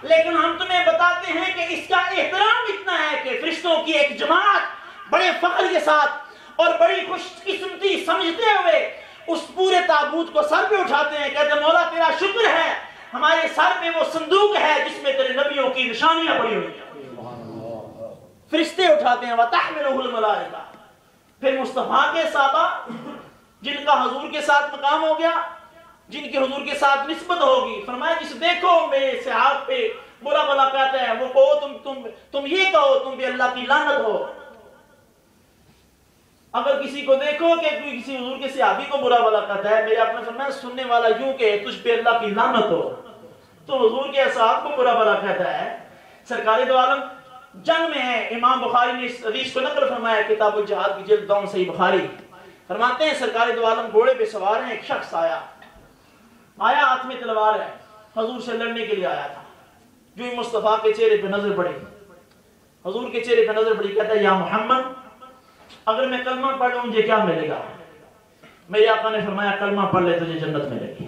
لیکن ہم تمہیں بتاتے ہیں کہ اس کا احترام اتنا ہے کہ فرشتوں کی ایک جماعت بڑے فخر کے ساتھ اور بڑی خوش قسمتی سمجھتے ہوئے اس پورے تابوت کو سر پہ اٹھاتے ہیں، کہتے ہیں مولا تیرا شکر ہے ہمارے سر پہ وہ صندوق ہے جس میں تیرے نبیوں کی نشانیاں پڑی ہوئی ہیں۔ فرشتے اٹھاتے ہیں وَتَحْمِلُهُ الْمَلَائِكَةُ۔ پھر مصطفیٰ کے صحابہ جن کا حضور کے ساتھ مقام ہو گیا، جن کے حضور کے ساتھ نسبت ہوگی، فرمایا جس دیکھو میرے صحاب پہ برا بلا کہتا ہے وہ کہو تم یہ کہو تم پہ اللہ کی لعنت ہو۔ اگر کسی کو دیکھو کہ کوئی کسی حضور کے صحابی کو برا بلا کہتا ہے، میرے آپ نے فرمایا سننے والا یوں کہ تجھ پہ اللہ کی لعنت ہو، تو حضور کے اصحاب کو برا بلا کہتا ہے، سرکار دو عالم جنگ میں ہے. امام بخاری نے اس حدیث کو نقل فرمایا کتاب الجہاد کی جلد 2 صحیح بخاری. فرماتے ہیں سرکار دو عالم گھوڑے پہ سوار ہیں. ایک شخص آیا ہاتھ میں تلوار ہے, حضور سے لڑنے کے لیے آیا تھا. جو ہی مصطفیٰ کے چہرے پہ نظر پڑی, حضور کے چہرے پہ نظر پڑی, کہتا ہے یا محمد اگر میں کلمہ پڑھ لوں مجھے کیا ملے گا؟ میرے آقا نے فرمایا کلمہ پڑھ لے تجھے جنت ملے گی.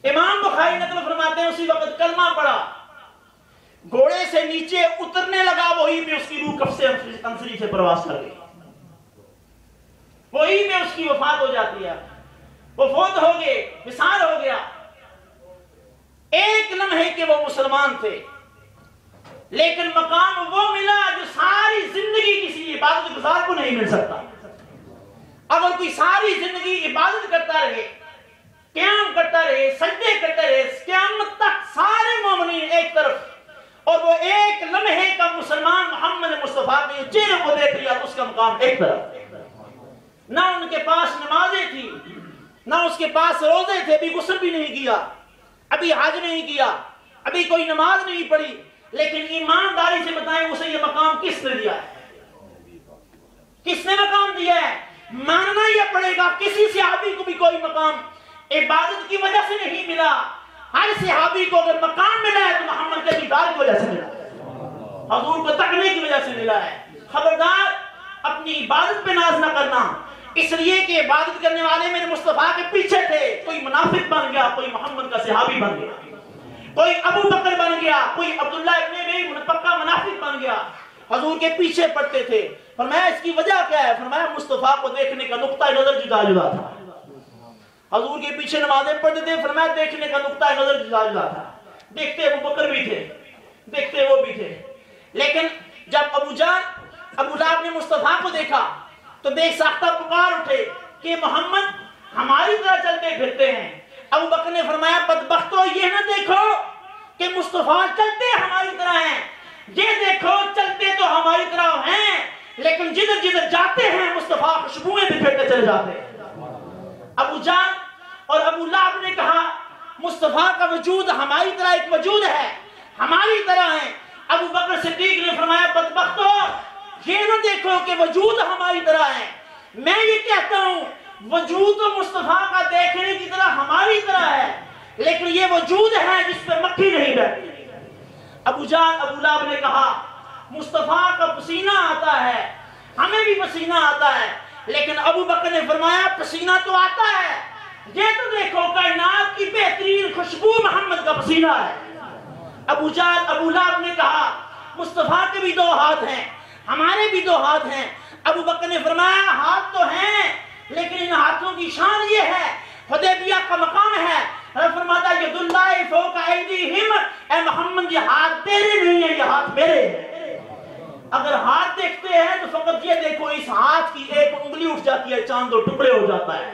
امام بخاری نقل فرماتے ہیں اسی وقت کلمہ پڑھا, گھوڑے سے نیچے اترنے لگا, وہی میں اس کی روح کف سے انصری سے پرواز کر گئی, وہی میں اس کی وفات ہو جاتی ہے. وہ فوت ہو گئے, وصال ہو گیا. ایک لمحے کے وہ مسلمان تھے, لیکن مقام وہ ملا جو ساری زندگی کسی عبادت گزار کو نہیں مل سکتا. اگر کوئی ساری زندگی عبادت کرتا رہے, قیام کرتا رہے, سجدے کرتا رہے, قیامت تک سارے مومنین ایک طرف, اور وہ ایک لمحے کا مسلمان محمد مصطفیٰ کے چہرے کو دیکھ لیا, اس کا مقام ایک طرف. نہ ان کے پاس نمازیں تھی, نہ اس کے پاس روزے تھے, ابھی غسل بھی نہیں کیا, ابھی حج نہیں کیا, ابھی کوئی نماز نہیں پڑھی, لیکن ایمانداری سے بتائیں اسے یہ مقام کس نے دیا ہے؟ کس نے مقام دیا ہے؟ ماننا یہ پڑے گا کسی صحابی کو بھی کوئی مقام عبادت کی وجہ سے نہیں ملا. ہر صحابی کو اگر مقام ملا ہے تو محمد کے دیدار کی وجہ سے ملا ہے, حضور کو تکنے کی وجہ سے ملا ہے. خبردار اپنی عبادت پہ ناز نہ کرنا, اس لیے کہ عبادت کرنے والے میرے مصطفیٰ کے پیچھے تھے. کوئی منافق بن گیا, کوئی محمد کا صحابی بن گیا, کوئی ابو بکر بن گیا, کوئی عبداللہ ابن ابی پکا منافق بن گیا, حضور کے پیچھے پڑتے تھے. فرمایا اس کی وجہ کیا ہے؟ فرمایا مصطفیٰ کو دیکھنے کا نقطہ نظر جدا جدا تھا. حضور کے پیچھے نمازیں پڑھتے تھے, فرمایا دیکھنے کا نقطہ نظر جدا جدا تھا. دیکھتے ابو بکر بھی تھے, دیکھتے وہ بھی تھے, لیکن جب ابو لہب نے مصطفیٰ کو دیکھا تو بے ساختہ پکار اٹھے کہ محمد ہماری طرح چلتے پھرتے ہیں. ابو بکر نے فرمایا بدبختو یہ نہ دیکھو کہ مصطفیٰ چلتے ہماری طرح ہیں, یہ دیکھو چلتے تو ہماری طرح ہیں, لیکن جدھر جدھر جاتے ہیں مصطفیٰ خوشبوئیں بکھیرتے چلے جاتے ہیں. ابو جان اور ابو لہب نے کہا مصطفیٰ کا وجود ہماری طرح ایک وجود ہے, ہماری طرح ہے. ابو بکر صدیق نے فرمایا بدبختو یہ نہ دیکھو کہ وجود ہماری طرح ہے, میں یہ کہتا ہوں وجود مصطفیٰ کا دیکھنے کی طرح ہماری طرح ہے, لیکن یہ وجود ہے جس پہ مکھی نہیں بیٹھتی. ابو لہب نے کہا مصطفیٰ کا پسینہ آتا ہے, ہمیں بھی پسینہ آتا ہے, لیکن ابو بکر نے فرمایا پسینہ تو آتا ہے, یہ تو دیکھو کائنات کی بہترین خوشبو محمد کا پسینہ ہے. ابو لہب نے کہا مصطفیٰ کے بھی 2 ہاتھ ہیں, ہمارے بھی 2 ہاتھ ہیں. ابو بکر نے فرمایا ہاتھ تو ہیں, لیکن ان ہاتھوں کی شان یہ ہے, حدیبیہ کا مقام ہے, فرماتا ہے ید اللہ فوق ایدیہم, اے محمد یہ ہاتھ تیرے نہیں ہیں, یہ ہاتھ میرے ہیں. اگر ہاتھ دیکھتے ہیں تو فقط یہ دیکھو اس ہاتھ کی ایک انگلی اٹھ جاتی ہے, چاند 2 ٹکڑے ہو جاتا ہے.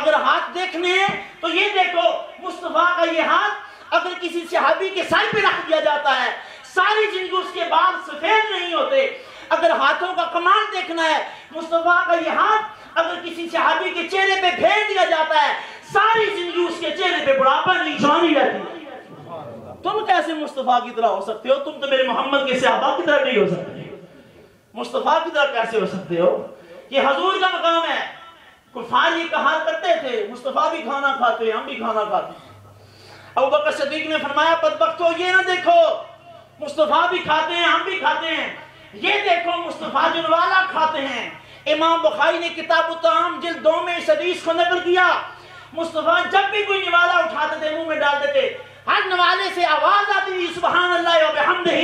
اگر ہاتھ دیکھنے ہیں تو یہ دیکھو مصطفیٰ کا یہ ہاتھ اگر کسی صحابی کے سر پہ رکھ دیا جاتا ہے ساری زندگی اس کے بال سفید نہیں ہوتے. اگر ہاتھوں کا کمال دیکھنا ہے مصطفیٰ کا یہ ہاتھ اگر کسی صحابی کے چہرے پہ پھیر دیا جاتا ہے ساری زندگی اس کے چہرے پہ بڑھاپا نہیں جوانی رہتی ہے. تم کیسے مصطفیٰ کی طرح ہو سکتے ہو؟ تم تو میرے محمد کے صحابہ کی طرح نہیں ہو سکتے. مصطفیٰ کی طرح کیسے ہو سکتے ہو؟ یہ حضور کا مقام ہے. کفار یہ کہا کرتے تھے مصطفیٰ بھی کھانا کھاتے ہیں, ہم بھی کھانا کھاتے ہیں. ابو بکر صدیق نے فرمایا بدبختو یہ نہ دیکھو مصطفیٰ بھی کھاتے ہیں, ہم بھی کھاتے ہیں, یہ دیکھو مصطفیٰ جو نوالا کھاتے ہیں. امام بخاری نے کتاب الطعام جلد 2 میں اس حدیث کو نقل کیا. مصطفیٰ جب بھی کوئی نوالا اٹھاتے تھے منہ میں ڈالتے تھے, ہر نوالے سے آواز آتی تھی سبحان اللہ و بحمدہ,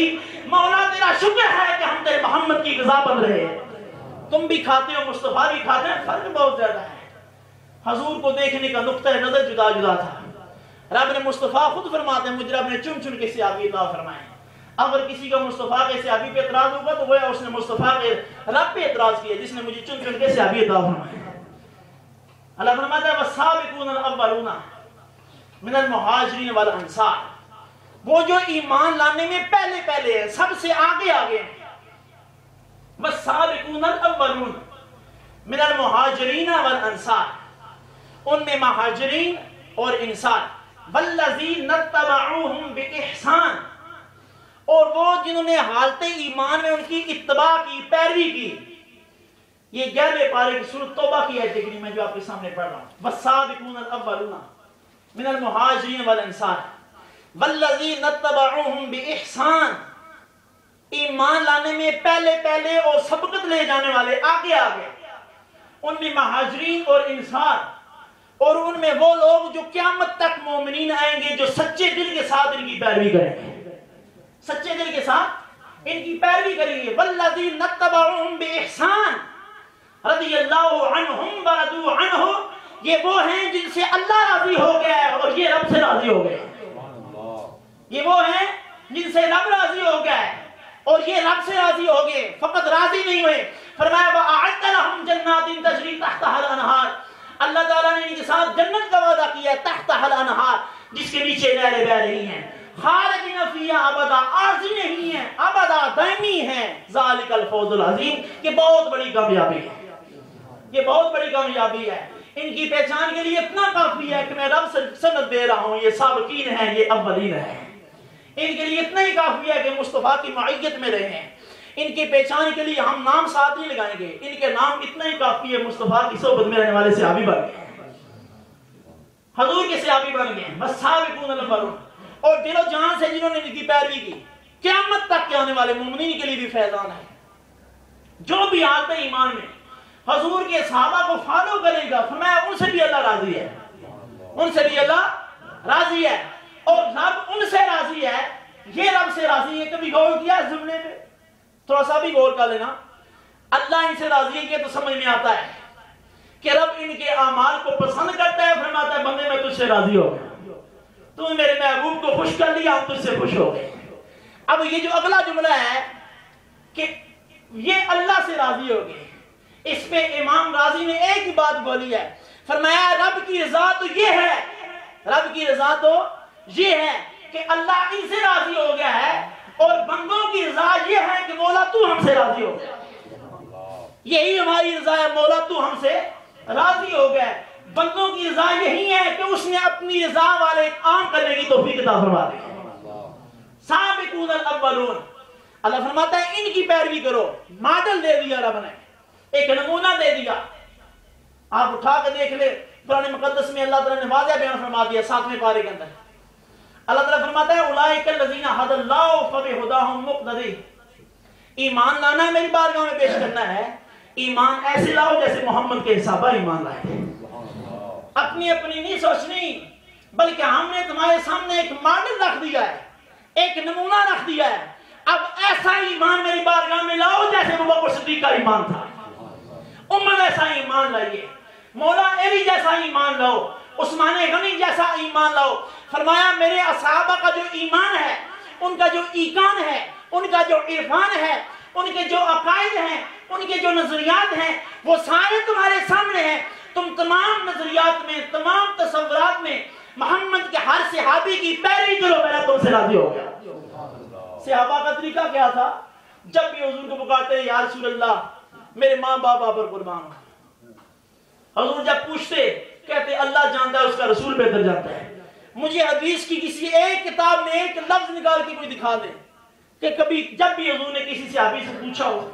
مولا تیرا شکر ہے کہ ہم تیرے محمد کی غذا بن رہے ہیں. تم بھی کھاتے ہو, مصطفیٰ بھی کھاتے ہیں, فرق بہت زیادہ ہے. حضور کو دیکھنے کا نقطہ نظر جدا جدا تھا. رب نے مصطفیٰ خود فرماتے ہیں مجھ رب نے چن چن کے صحابی عطا فرمائے. اگر کسی کا مصطفیٰ کے صحابی پہ اعتراض ہوگا تو گویا اس نے مصطفیٰ کے رب پہ اعتراض کیا جس نے مجھے چن چن کے صحابی عطا فرمائے. اللہ فرماتا ہے والسابقون الاولون من المہاجرین والانصار, وہ جو ایمان لانے میں پہلے ہیں, سب سے آگے ہیں. والسابقون الاولون من المہاجرین والانصار, ان میں مہاجرین اور انصار. والذین اتبعوہم باحسان, اور وہ جنہوں نے حالت ایمان میں ان کی اتباع کی، پیروی کی. یہ 11ویں پارے کی سورۃ توبہ کی آیت کریمہ جو آپ کے سامنے پڑھ رہا ہوں. والسابقون الاولون من المہاجرین والانصار والذین اتبعوہم بإحسان. ایمان لانے میں پہلے اور سبقت لے جانے والے آگے ان میں مہاجرین اور انصار، اور ان میں وہ لوگ جو قیامت تک مومنین آئیں گے جو سچے دل کے ساتھ ان کی پیروی کریں گے، سچے دل کے ساتھ ان کی پیروی کریں گے. والذین اتبعوہم بإحسان رضی اللہ عنہم ورضوا عنہ. یہ وہ ہیں جن سے اللہ راضی ہو گیا ہے اور یہ رب سے راضی ہو گئے. یہ وہ ہیں جن سے رب راضی ہو گیا ہے اور یہ رب سے راضی ہو گئے. فقط راضی نہیں ہوئے، فرمایا وَأَعَدَّ لَهُمْ جَنَّاتٍ تَجْرِي تَحْتَهَا الْأَنْهَارُ. اللہ تعالیٰ نے ان کے ساتھ جنت کا وعدہ کیا ہے، تحتها الانہار، جس کے نیچے نہریں بہ رہی ہیں. خالدین فیہا ابدا، عارضی نہیں ہیں، ابدا دائمی ہیں. ذالک الفوز العظیم. یہ بہت بڑی کامیابی ہے، یہ بہت بڑی کامیابی ہے. ان کی پہچان کے لیے اتنا کافی ہے کہ میں رب سے سند دے رہا ہوں، یہ سابقین ہیں، یہ اولین ہیں. ان کے لیے اتنا ہی کافی ہے کہ مصطفیٰ کی معیت میں رہے ہیں. ان کی پہچان کے لیے ہم نام ساتھ نہیں لگائیں گے، ان کے نام اتنا ہی کافی ہے. مصطفیٰ کی صحبت میں رہنے والے صحابی بن گئے، حضور کے صحابی بن گئے. والسابقون الاولون. اور دل و جان سے جنہوں نے ان کی پیروی کی، قیامت تک کے آنے والے مومنین کے لیے بھی فیضان ہے. جو بھی حالت ایمان میں حضور کے صحابہ کو فالو کرے گا، فرمایا ان سے بھی اللہ راضی ہے، ان سے بھی اللہ راضی ہے. اور رب ان سے راضی ہے، یہ رب سے راضی ہے. کبھی غور کیا اس جملے پہ؟ تھوڑا سا بھی غور کر لینا. اللہ ان سے راضی ہے یہ تو سمجھ میں آتا ہے کہ رب ان کے اعمال کو پسند کرتا ہے. فرماتا ہے بندے میں تجھ سے راضی ہو گیا، تو نے میرے محبوب کو خوش کر لیا، ہم تجھ سے خوش ہو گئے. اب یہ جو اگلا جملہ ہے کہ یہ اللہ سے راضی ہو گئے، اس پہ امام راضی نے ایک ہی بات بولی ہے. فرمایا رب کی رضا تو یہ ہے، رب کی رضا تو یہ ہے کہ اللہ ان سے راضی ہو گیا ہے، اور بندوں کی رضا یہ ہے کہ مولا تو ہم سے راضی ہو گیا. یہی ہماری رضا ہے، مولا تو ہم سے راضی ہو گیا. بندوں کی رضا یہی ہے کہ اس نے اپنی رضا والے عام کرنے کی توفیق عطا فرما دی. سابقون الاولون. اللہ فرماتا ہے ان کی پیروی کرو. ماڈل دے دیا رب نے، ایک نمونہ دے دیا. آپ اٹھا کے دیکھ لے قرآن مقدس میں اللہ تعالیٰ نے واضح بیان فرما دیا 7ویں پارے کے اندر. اللہ تعالیٰ فرماتا ہے اولئک الذین ھدی اللہ فبہداہم مقتدی. ایمان لانا ہے، میری بارگاہ میں پیش کرنا ہے. ایمان ایسے لاؤ جیسے محمد کے صحابہ ایمان لائے. اپنی اپنی نہیں سوچنی، بلکہ ہم نے تمہارے سامنے ایک ماڈل رکھ دیا ہے، ایک نمونہ رکھ دیا ہے. اب ایسا ایمان میری بارگاہ میں لاؤ جیسے ابوبکر صدیق کا ایمان تھا. امت ایسا ایمان لائیے، مولا علی جیسا ایمان لاؤ، عثمان غنی جیسا ایمان لاؤ. فرمایا میرے اصحابہ کا جو ایمان ہے، ان کا جو ایقان ہے، ان کا جو عرفان ہے، ان کے جو عقائد ہیں، ان کے جو نظریات ہیں، وہ سارے تمہارے سامنے ہیں. تم تمام نظریات میں، تمام تصورات میں محمد کے ہر صحابی کی پیروی کرو، میرا تم سے راضی ہو گیا. صحابہ کا طریقہ کیا تھا؟ جب بھی حضور کو پکارتے یا رسول اللہ میرے ماں باپ پر قربان ہو. حضور جب پوچھتے کہتے اللہ جانتا ہے، اس کا رسول بہتر جانتا ہے. مجھے حدیث کی کسی ایک کتاب میں ایک لفظ نکال کے کوئی دکھا دے کہ کبھی جب بھی حضور نے کسی صحابی سے پوچھا ہو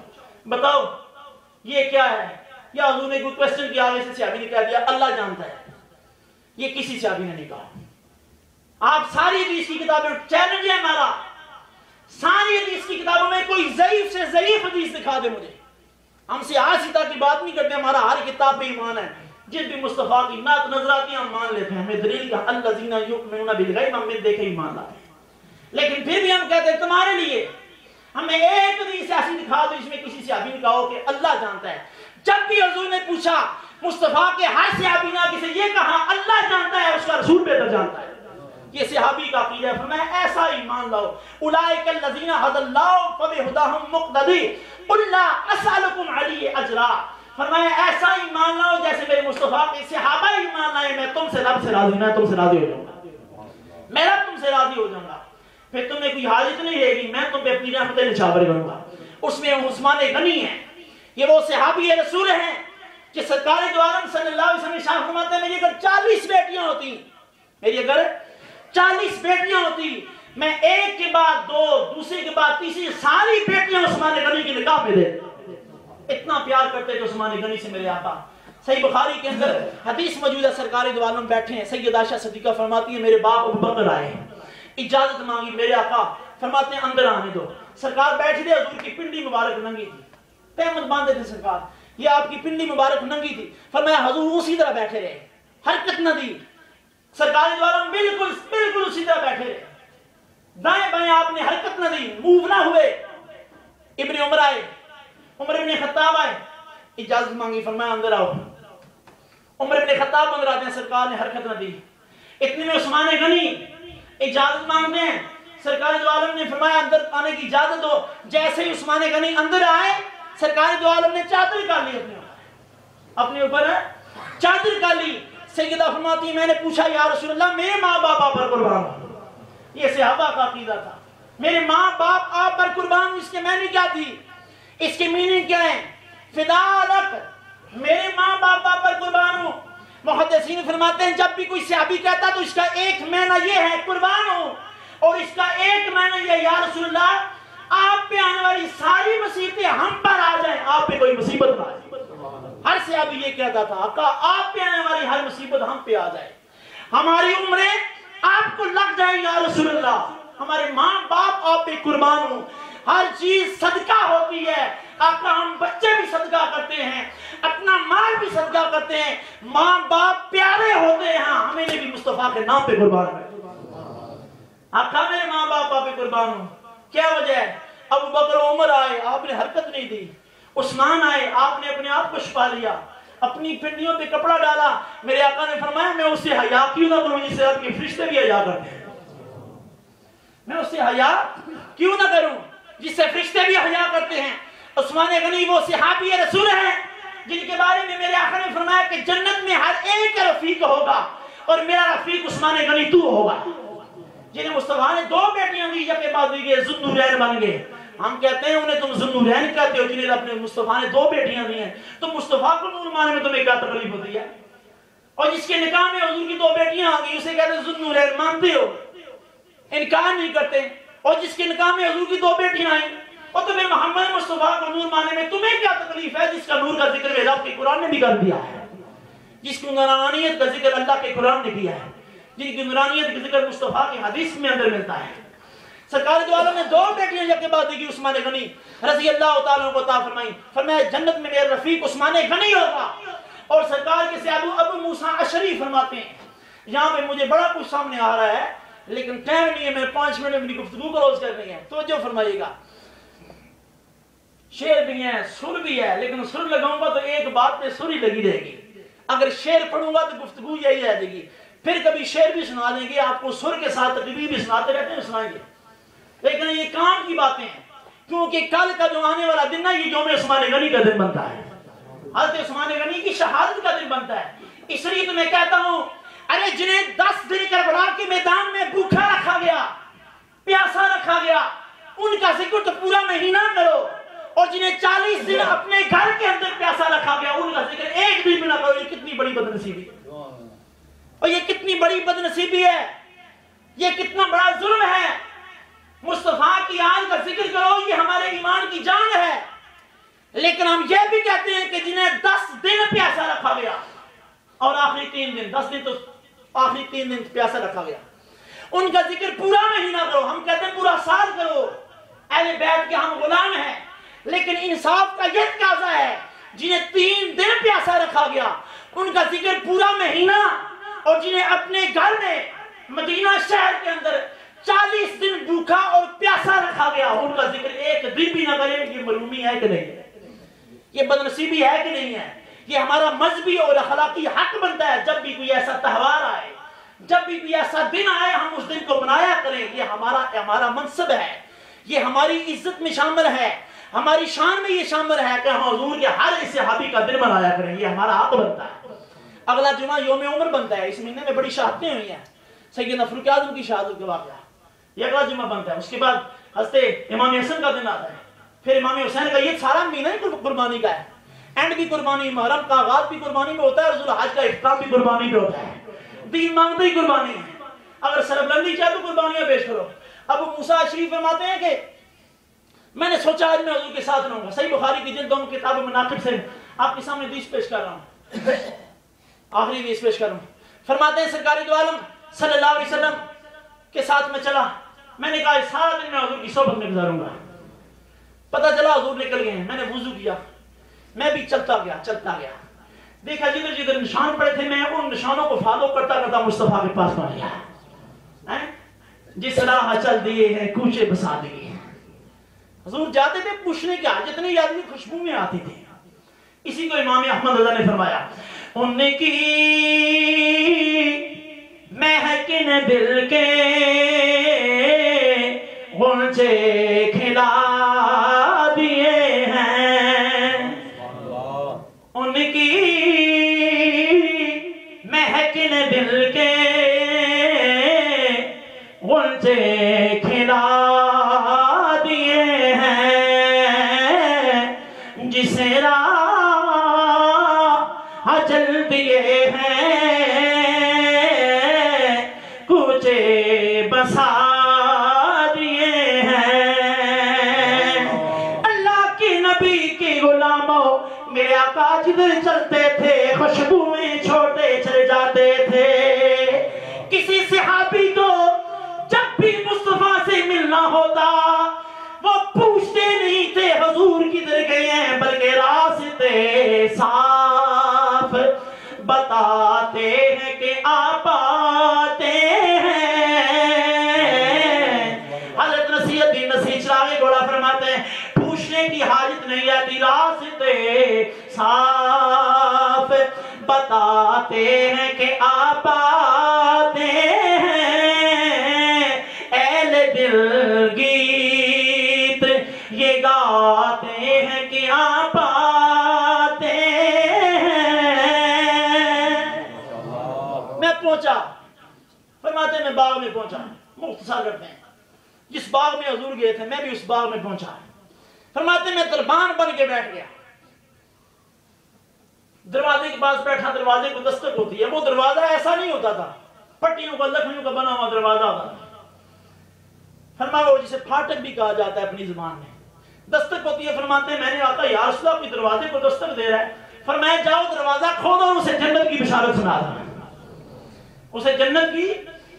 بتاؤ یہ کیا ہے، یا حضور نے کوئی کوسچن کیا، آگے سے صحابی نے کہہ دیا اللہ جانتا ہے. یہ کسی صحابی نے نہیں کہا. آپ ساری حدیث کی کتابیں، چیلنج ہے ہمارا، ساری حدیث کی کتابوں میں کوئی ضعیف سے ضعیف حدیث دکھا دے مجھے. ہم سے آسیتا کی بات نہیں کرتے، ہمارا ہر کتاب پہ ایمان ہے. جس بھی مصطفیٰ کی نعت نظر آتی ہم مان لیتے ہیں. ہمیں دلیل کا الذین یؤمنون بالغیب ہم نے دیکھے ایمان لاتے ہیں. لیکن پھر بھی ہم کہتے ہیں تمہارے لیے ہمیں ایک حدیث ایسی دکھا دو جس میں کسی صحابی نے کہا کہ اللہ جانتا ہے. جب بھی حضور نے پوچھا مصطفیٰ کے ہر صحابی نے کسی یہ کہا اللہ جانتا ہے، اس کا رسول بہتر جانتا ہے. یہ صحابی کا عقیدہ ہے. فرمایا ایسا ایمان لاؤ. اولئک الذین ھدی اللہ فبہداہم مقتدی قل لا اسألکم علیہ اجرا. فرمایا ایسا ایمان لاؤ جیسے میرے مصطفیٰ کے صحابہ ایمان لائے. میں تم سے رب سے راضی، میں تم سے راضی ہو جاؤں گا، میں رب تم سے راضی ہو جاؤں گا. پھر تمہیں کوئی حاجت نہیں رہے گی، میں تم پہ اپنی رحمتیں نچھاور کروں گا. اس میں عثمان غنی ہیں، یہ وہ صحابی رسول ہیں کہ سرکار دو عالم صلی اللہ علیہ وسلم ارشاد فرماتے ہیں میری اگر 40 بیٹیاں ہوتی، میری اگر 40 بیٹیاں ہوتی، میں ایک کے بعد دو، دوسری کے بعد تیسری، ساری بیٹیاں عثمان غنی کی نکاح میں دے. اتنا پیار کرتے تھے عثمان غنی سے میرے آقا. صحیح بخاری کے اندر حدیث موجود ہے، سرکار دو عالم بیٹھے ہیں، سیدہ عائشہ صدیقہ فرماتی ہے میرے باپ ابو بکر آئے، اجازت مانگی، میرے آقا فرماتے ہیں اندر آنے دو. سرکار بیٹھے تھے، حضور کی پنڈلی مبارک ننگی تھی، تہمت باندھے تھے سرکار، یہ آپ کی پنڈلی مبارک ننگی تھی. فرمایا حضور اسی طرح بیٹھے رہے، حرکت نہ دی. سرکار دو عالم بالکل اسی طرح بیٹھے رہے، دائیں بائیں آپ نے حرکت نہ دی، موو نہ ہوئے. ابن عمر آئے، عمر ابن خطاب آئے، اجازت مانگی، فرمایا اندر آؤ. عمر ابن خطاب اندر آتے ہیں، سرکار نے حرکت نہ دی. اتنے میں عثمان غنی اجازت مانگتے ہیں، سرکار دو عالم نے فرمایا اندر آنے کی اجازت دو. جیسے ہی عثمان غنی اندر آئے، سرکار دو عالم نے چادر کر لی اپنے اوپر چادر کر لی. سیدہ فرماتی میں نے پوچھا یا رسول اللہ میرے ماں باپ آپ پر قربان ہوں. یہ صحابہ کا عقیدہ تھا، میرے ماں باپ آپ پر قربان ہوں. اس کے معنی کیا تھی، اس کی میننگ کیا ہے؟ فدا لک، میرے ماں باپ آپ پر قربان ہوں. محدثین فرماتے ہیں جب بھی کوئی صحابی کہتا تو اس کا ایک معنی یہ ہے قربان ہوں، اور اس کا ایک معنی یہ یا رسول اللہ آپ پہ آنے والی ساری مصیبتیں ہم پر آ جائیں، آپ پہ کوئی مصیبت نہ آئے. ہر صحابی یہ کہتا تھا آقا آپ پہ آنے والی ہر مصیبت ہم پہ آ جائے، ہماری عمریں آپ کو لگ جائیں یا رسول اللہ، ہمارے ماں باپ آپ پہ قربان ہوں. ہر چیز صدقہ ہوتی ہے آقا، ہم بچے بھی صدقہ کرتے ہیں، اپنا مال بھی صدقہ کرتے ہیں، ماں باپ پیارے ہوتے ہیں، ہمیں نے بھی مصطفیٰ کے نام پہ قربان ہے. آقا میرے ماں باپ آپ پہ قربان ہوں. کیا وجہ ہے؟ ابو بکر و عمر آئے، آپ نے حرکت نہیں دی. عثمان آئے، آپ نے اپنے آپ کو چھپا لیا، اپنی پنڈلیوں پہ کپڑا ڈالا. میرے آقا نے فرمایا میں اس سے حیا کیوں نہ کروں جس سے آپ کے فرشتے بھی حیا کرتے ہیں. میں اس سے حیا کیوں نہ کروں جس سے فرشتے بھی حیا کرتے ہیں. عثمان غنی وہ صحابی رسول ہیں جن کے بارے میں میرے آقا نے فرمایا کہ جنت میں ہر ایک رفیق ہوگا اور میرا رفیق عثمان غنی تو ہوگا. جنہیں مصطفیٰ نے دو بیٹیاں دی، جب کے بعد دی ذوالنورین بن گئے. ہم کہتے ہیں انہیں تم ذوالنورین کہتے ہو، جنہیں اپنے مصطفیٰ نے دو بیٹیاں دی ہیں، تو مصطفیٰ کو نور مانے میں تمہیں کیا تکلیف ہوتی ہے؟ اور جس کے نکاح میں حضور کی دو بیٹیاں آ گئی اسے کہتے ہیں ذوالنورین، مانتے ہو، انکار نہیں کرتے. اور جس کے نکاح میں حضور کی دو بیٹیاں آئیں اور تمہیں محمد مصطفیٰ کو نور مانے میں تمہیں کیا تکلیف ہے؟ جس کا نور کا ذکر رب کے قرآن نے بھی کر دیا ہے، جس کی نورانیت کا ذکر اللہ کے قرآن نے کیا ہے، جن کی نورانیت کا ذکر مصطفیٰ کی حدیث میں اندر ملتا ہے. سرکار دو عالم نے دو بیٹیاں یک کے بعد دی. عثمان غنی رضی اللہ تعالیٰ کو عطا فرمائی. فرمایا جنت میں میرا رفیق عثمان غنی ہوگا. اور سرکار کے صحابی ابو موسیٰ اشعری فرماتے ہیں، یہاں پہ مجھے بڑا کچھ سامنے آ رہا ہے لیکن ٹائم نہیں ہے، میں 5 منٹ میں اپنی گفتگو کلوز کرنی ہے، توجہ فرمائیے گا. شعر بھی ہے، سر بھی ہے، لیکن سر لگاؤں گا تو ایک بات پہ سر ہی لگی رہے گی. اگر شعر پڑھوں گا تو گفتگو یہی رہ جائے گی. پھر کبھی شعر بھی سنا دیں گے آپ کو، سر کے ساتھ تقریب بھی سناتے رہتے ہیں، سنائیں گے، لیکن یہ کام کی باتیں ہیں. کیونکہ کل کا جو آنے والا دن ہے یہ یوم عثمان غنی کا دن بنتا ہے، حضرت عثمان غنی کی شہادت کا دن بنتا ہے. اس لیے تو میں کہتا ہوں ارے جنہیں 10 دن کربلا کے میدان میں بھوکا رکھا گیا، پیاسا رکھا گیا، ان کا ذکر تو پورا مہینہ کرو. اور جنہیں 40 دن اپنے گھر کے اندر پیاسا رکھا گیا ان کا ذکر ایک دن بھی نہ کرو. یہ کتنی بڑی بدنصیبی ہے، اور یہ کتنی بڑی بدنصیبی ہے، یہ کتنا بڑا ظلم ہے. مصطفیٰ کی آل کا ذکر کرو، یہ ہمارے ایمان کی جان ہے. لیکن ہم یہ بھی کہتے ہیں کہ جنہیں 10 دن پیاسا رکھا گیا اور آخری 3 دن، 10 دن تو آخری 3 دن پیاسا رکھا گیا، ان کا ذکر پورا مہینہ کرو. ہم کہتے ہیں پورا سال کرو، اہل بیت کے ہم غلام ہیں. لیکن انصاف کا یہ تقاضا ہے جنہیں 3 دن پیاسا رکھا گیا ان کا ذکر پورا مہینہ، اور جنہیں اپنے گھر میں مدینہ شہر کے اندر 40 دن بھوکا اور پیاسا رکھا گیا ان کا ذکر ایک دن بھی نہ کرے. یہ معلومی ہے کہ نہیں؟ یہ بدنصیبی ہے کہ نہیں ہے؟ یہ ہمارا مذہبی اور اخلاقی حق بنتا ہے جب بھی کوئی ایسا تہوار آئے، جب بھی کوئی ایسا دن آئے ہم اس دن کو منایا کریں. یہ ہمارا منصب ہے، یہ ہماری عزت میں شامل ہے، ہماری شان میں یہ شامل ہے کہ ہم حضور کے ہر صحابی کا دن منایا کریں. یہ ہمارا حق بنتا ہے. اگلا جمعہ یوم عمر بنتا ہے، اس مہینے میں بڑی شہادتیں ہوئی ہیں. سیدنا فاروق اعظم کی شہادت کا واقعہ یہ اگلا جمعہ بنتا ہے. اس کے بعد حضرت امام حسن کا دن آتا ہے، پھر امام حسین کا. یہ سارا مہینہ ہی قربانی کا ہے. اینڈ بھی قربانی، محرم کا آغاز بھی قربانی میں ہوتا ہے، اور ذوالحج کا اختتام بھی قربانی پہ ہوتا ہے. دین مانگتے ہی قربانی ہے. اگر سربلندی چاہے تو قربانیاں پیش کرو، ابو موسیٰ شریف فرماتے ہیں کہ میں نے سوچا آج میں حضور کے ساتھ رہوں گا. صحیح بخاری کی جلد 2 کتاب مناقب سے آپ کے سامنے حدیث پیش کر رہا ہوں, آخری حدیث پیش کر رہا ہوں. فرماتے ہیں سرکار دو عالم صلی اللہ علیہ وسلم کے ساتھ میں چلا. میں نے کہا سارا دن میں حضور کی صحبت میں گزاروں گا. پتہ چلا حضور نکل گئے ہیں. میں نے وضو کیا, میں بھی چلتا گیا. دیکھا جدھر جدھر نشان پڑے تھے میں ان نشانوں کو فالو کرتا کرتا مصطفیٰ کے پاس پہنچ گیا. جس راہ چل دیے ہیں کوچے بسا دیے ہیں. حضور جاتے تھے پوچھنے کی حاجت نہیں آتی تھی, خوشبو میں آتی تھی. اسی کو امام احمد اللہ نے فرمایا ان کی مہکن دل کے غنچے کھلا دیے ہیں. ان کی مہکن دل کے غنچے کھلا دیے ہیں. جسے راہ چل دیے ہیں کوچے بسا دیے ہیں. اللہ کے نبی کے غلاموں میرے آقا جدھر چلتے تھے خوشبوئیں چھوٹے چلے جاتے تھے. کسی صحابی کو جب بھی مصطفیٰ سے ملنا ہوتا وہ پوچھتے نہیں تھے حضور کدھر گئے ہیں, بلکہ راستے صاف بتاتے ہیں کہ آپ آتے ہیں. حضرت نصیح الدین نصیح چراغ گھوڑا فرماتے ہیں پوچھنے کی حاجت نہیں آتی, راستے صاف بتاتے ہیں کہ آپ آتے ہیں. اہل دل گیت یہ گاتے ہیں کہ آپ آتے ہیں. میں پہنچا, فرماتے ہیں میں باغ میں پہنچا. مختصر کرتے ہیں جس باغ میں حضور گئے تھے میں بھی اس باغ میں پہنچا. فرماتے ہیں میں دربان بن کے بیٹھ گیا. دروازے کے پاس بیٹھا, دروازے کو دستک ہوتی ہے. وہ دروازہ ایسا نہیں ہوتا تھا, پٹیوں کا لکڑیوں کا بنا ہوا دروازہ ہوتا تھا. فرمایا وہ جسے پھاٹک بھی کہا جاتا ہے اپنی زبان میں. دستک ہوتی ہے. فرماتے ہیں میں نے آقا یا رسول اللہ کی دروازے کو دستک دے رہا ہے. فرمایا جاؤ دروازہ کھولو اور اسے جنت کی بشارت سنا دو, اسے جنت کی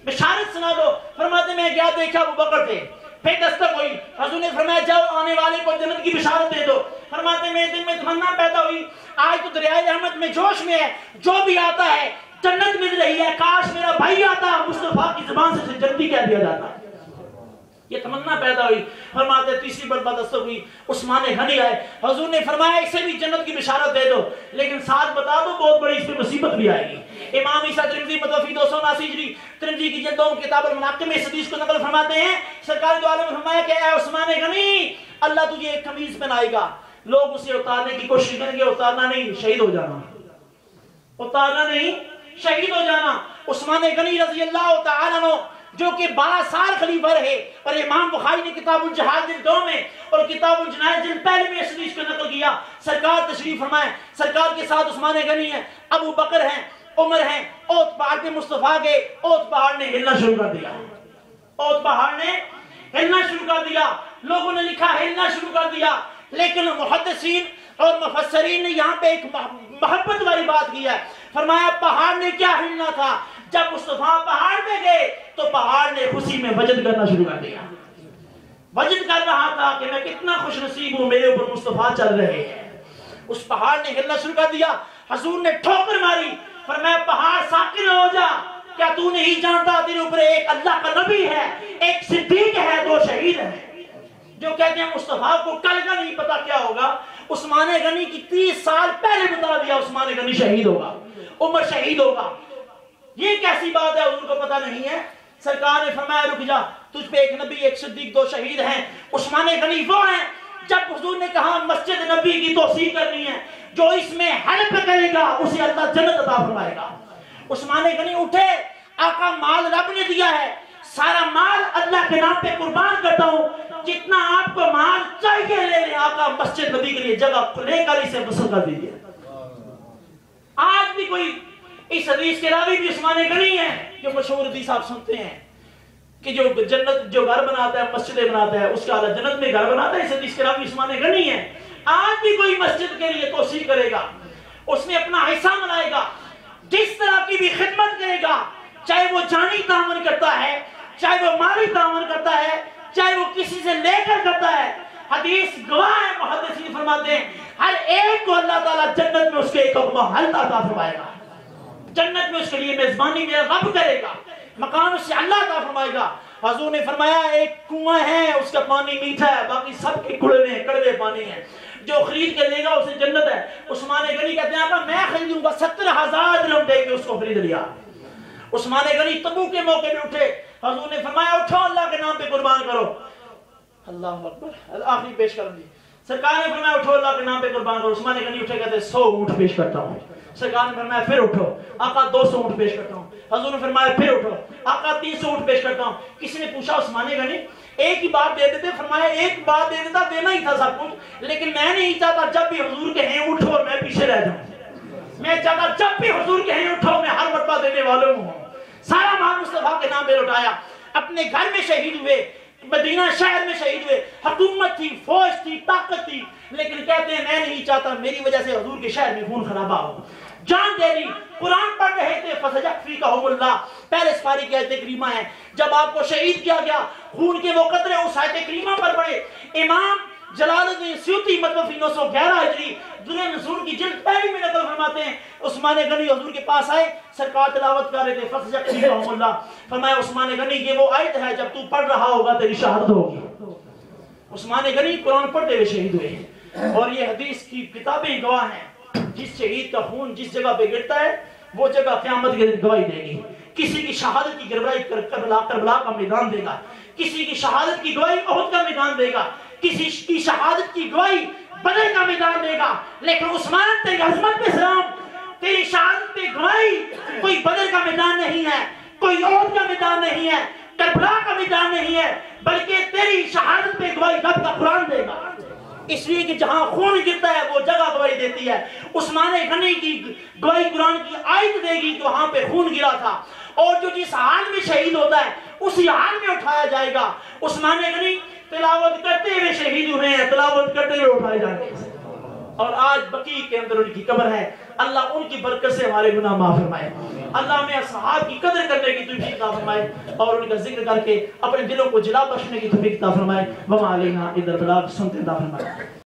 بشارت سنا دو. فرماتے ہیں میں گیا, دیکھا ابو بکر تھے. پھر دستک ہوئی, حضور نے فرمایا جاؤ آنے والے کو جنت کی بشارت دے دو. فرماتے ہیں میرے دل میں تمنا پیدا ہوئی, آج تو دریائے رحمت میں جوش میں ہے, جو بھی آتا ہے جنت مل رہی ہے, کاش میرا بھائی آتا مصطفیٰ کی زبان سے جنتی کہہ دیا جاتا. یہ تمنا پیدا ہوئی. فرماتے ہیں تیسری مرتبہ دستک ہوئی, عثمان غنی آئے. حضور نے فرمایا اسے بھی جنت کی بشارت دے دو, لیکن ساتھ بتا دو بہت بڑی اس پہ مصیبت بھی آئے گی. امام عیسیٰ ترمذی متوفی 279 ہجری ترمذی کی جلد 2 کتاب المناقب میں اس حدیث کو نقل فرماتے ہیں سرکار دو عالم نے فرمایا کہ اے عثمان غنی اللہ تجھے ایک قمیض پہنائے گا, لوگ اسے اتارنے کی کوشش کریں گے, اتارنا نہیں شہید ہو جانا, اتارنا نہیں شہید ہو جانا. عثمان غنی رضی اللہ تعالیٰ عنہ جو کہ 12 سال خلیفہ رہے, اور امام بخاری نے کتاب الجہاد جلد 2 میں اور کتاب الجنائز جلد پہلے میں اس حدیث کو نقل کیا. سرکار تشریف فرمائے, سرکار کے ساتھ عثمان غنی ہیں, ابو بکر ہیں, عمر ہیں. اوت پہاڑ کے مصطفیٰ گئے, اوت پہاڑ نے ہلنا شروع کر دیا, اوت پہاڑ نے ہلنا شروع کر دیا. لوگوں نے لکھا ہلنا شروع کر دیا, لیکن محدثین اور مفسرین نے یہاں پہ ایک محبت والی بات کی ہے. فرمایا پہاڑ نے کیا ہلنا تھا, جب مصطفیٰ پہاڑ پہ گئے تو پہاڑ نے خوشی میں وجد کرنا شروع کر دیا. وجد کر رہا تھا کہ میں کتنا خوش نصیب ہوں, میرے اوپر مصطفیٰ چل رہے ہیں. اس پہاڑ نے ہلنا شروع کر دیا. حضور نے ٹھوکر ماری, فرمایا پہاڑ ساکن ہو جا, کیا تو نہیں جانتا تیرے اوپر ایک اللہ کا نبی ہے, ایک صدیق ہے, 2 شہید ہیں. جو کہتے ہیں مصطفیٰ کو کل کا نہیں پتا کیا ہوگا, عثمان غنی کی 30 سال پہلے بتا دیا عثمان غنی شہید ہوگا, عمر شہید ہوگا. یہ کیسی بات ہے, حضور کو پتا نہیں ہے. سرکار نے فرمایا رک جا, تجھ پہ ایک نبی ایک صدیق 2 شہید ہیں. عثمان غنی وہ ہیں جب حضور نے کہا مسجد نبی کی توسیع کرنی ہے, جو اس میں ہیلپ کرے گا اسے اللہ جنت عطا فرمائے گا. عثمان غنی اٹھے, آقا مال رب نے دیا ہے, سارا مال اللہ کے نام پہ قربان کرتا ہوں, جتنا آپ کو مال چاہیے لے لیں, آقا مسجد نبی کے لیے جگہ لے کر اسے وصل کر دیجیے. آج بھی کوئی اس حدیث کے راوی بھی عثمان غنی ہیں جو مشہور حدیث آپ سنتے ہیں کہ جو جنت جو گھر بناتا ہے مسجدیں بناتا ہے اس کا اللہ جنت میں گھر بناتا ہے. اس حدیث کے راوی عثمان غنی ہے. آج بھی کوئی مسجد کے لیے توسیع کرے گا, اس میں اپنا حصہ ملائے گا, جس طرح کی بھی خدمت کرے گا, چاہے وہ جانی تعاون کرتا ہے, چاہے وہ مالی تعاون کرتا ہے, چاہے وہ کسی سے لے کر کرتا ہے, حدیث گواہ ہے, محدثین فرماتے ہیں ہر ایک کو اللہ تعالیٰ جنت میں اس کے ایک محل عطا فرمائے گا. جنت میں اس کے لیے میزبانی میں رب کرے گا, مکان اس سے اللہ عطا فرمائے گا. حضور نے فرمایا ایک کنواں ہے, اس کا پانی میٹھا ہے, باقی سب کے کڑوے پانی ہیں. جو خرید کے لے گا اسے جنت ہے. عثمان غنی کہتے ہیں آقا میں خریدوں گا, 70,000 درہم دے کے اس کو خرید لیا. عثمان غنی تبوک کے موقع پہ اٹھے, حضور نے فرمایا اٹھو اللہ کے نام پہ قربان کرو. اللہ اکبر, آخری پیش کروں گی. سرکار نے فرمایا اٹھو اللہ کے نام پہ قربان کرو. عثمان غنی اٹھے کہتے 100 اونٹ پیش کرتا ہوں. سرکار نے فرمایا پھر اٹھو. آقا 200 اونٹ پیش کرتا ہوں. حضور نے فرمایا پھر اٹھو. آقا 300 اونٹ پیش کرتا ہوں. کسی نے پوچھا عثمان غنی ایک ہی بات دے دیتے؟ فرمایا ایک بات دے دیتا, دینا ہی تھا سب کچھ, لیکن میں نہیں چاہتا جب بھی حضور کہیں اٹھو اور میں پیچھے رہ جاؤں. میں چاہتا جب بھی حضور کہیں اٹھو میں ہر مرتبہ دینے والوں ہوں. سارا مال مصطفیٰ کے نام پہ لوٹایا. اپنے گھر میں شہید ہوئے, مدینہ شہر میں شہید ہوئے, حکومت تھی, فوج تھی, طاقت تھی, لیکن کہتے ہیں میں نہیں چاہتا میری وجہ سے حضور کے شہر میں خون خرابہ ہو. جان دے لی, قرآن پڑھ رہے تھے, فَسَيَكْفِيكَهُمُ اللَّهُ, پہلے سپاری کی آیت کریمہ ہے. جب آپ کو شہید کیا گیا, خون کے وہ قطرے اس آیت کریمہ پر پڑے. امام جلال الدین سیوطی مطلب 911 ہجری درر منصور کی جلد پہلی میں نقل فرماتے ہیں عثمان غنی حضور کے پاس آئے, سرکار تلاوت کر رہے تھے فَسَيَكْفِيكَهُمُ اللَّهُ. فرمایا عثمان غنی یہ وہ آیت ہے جب تو پڑھ رہا ہوگا تیری شہادت ہوگی. عثمان غنی قرآن پڑھتے ہوئے شہید ہوئے, اور یہ حدیث کی کتابیں گواہ ہیں. جس شہید کا خون جس جگہ پہ گرتا ہے وہ جگہ قیامت کے دن گواہی دے گی. کسی کی شہادت کی گواہی کربلا کا میدان دے گا, کسی کی شہادت کی گواہی احد کا میدان دے گا, کسی کی شہادت کی گواہی بدر کا میدان دے گا. لیکن عثمان تیری عظمت پہ سلام, تیری شہادت پہ گواہی کوئی بدر کا میدان نہیں ہے, کوئی احد کا میدان نہیں ہے, کربلا کا میدان نہیں ہے, بلکہ تیری شہادت پہ گواہی رب کا قرآن دے گا. اس لیے کہ جہاں خون گرتا ہے وہ جگہ گواہی دیتی ہے. عثمان غنی کی گواہی قرآن کی آیت دے گی کہ وہاں پہ خون گرا تھا, اور جو جس حال میں شہید ہوتا ہے اسی حال میں اٹھایا جائے گا. عثمان غنی تلاوت کرتے ہوئے شہید ہوئے ہیں, تلاوت کرتے ہوئے اٹھائے جائیں گے. اور آج بقیع کے اندر ان کی قبر ہے. اللہ ان کی برکت سے ہمارے گناہ معاف فرمائے. اللہ ہمیں اصحاب کی قدر کرنے کی توفیق عطا فرمائے, اور ان کا ذکر کر کے اپنے دلوں کو جلا بخشنے کی توفیق عطا فرمائے. وما علینا الا البلاغ, سنتے عطا فرمائے.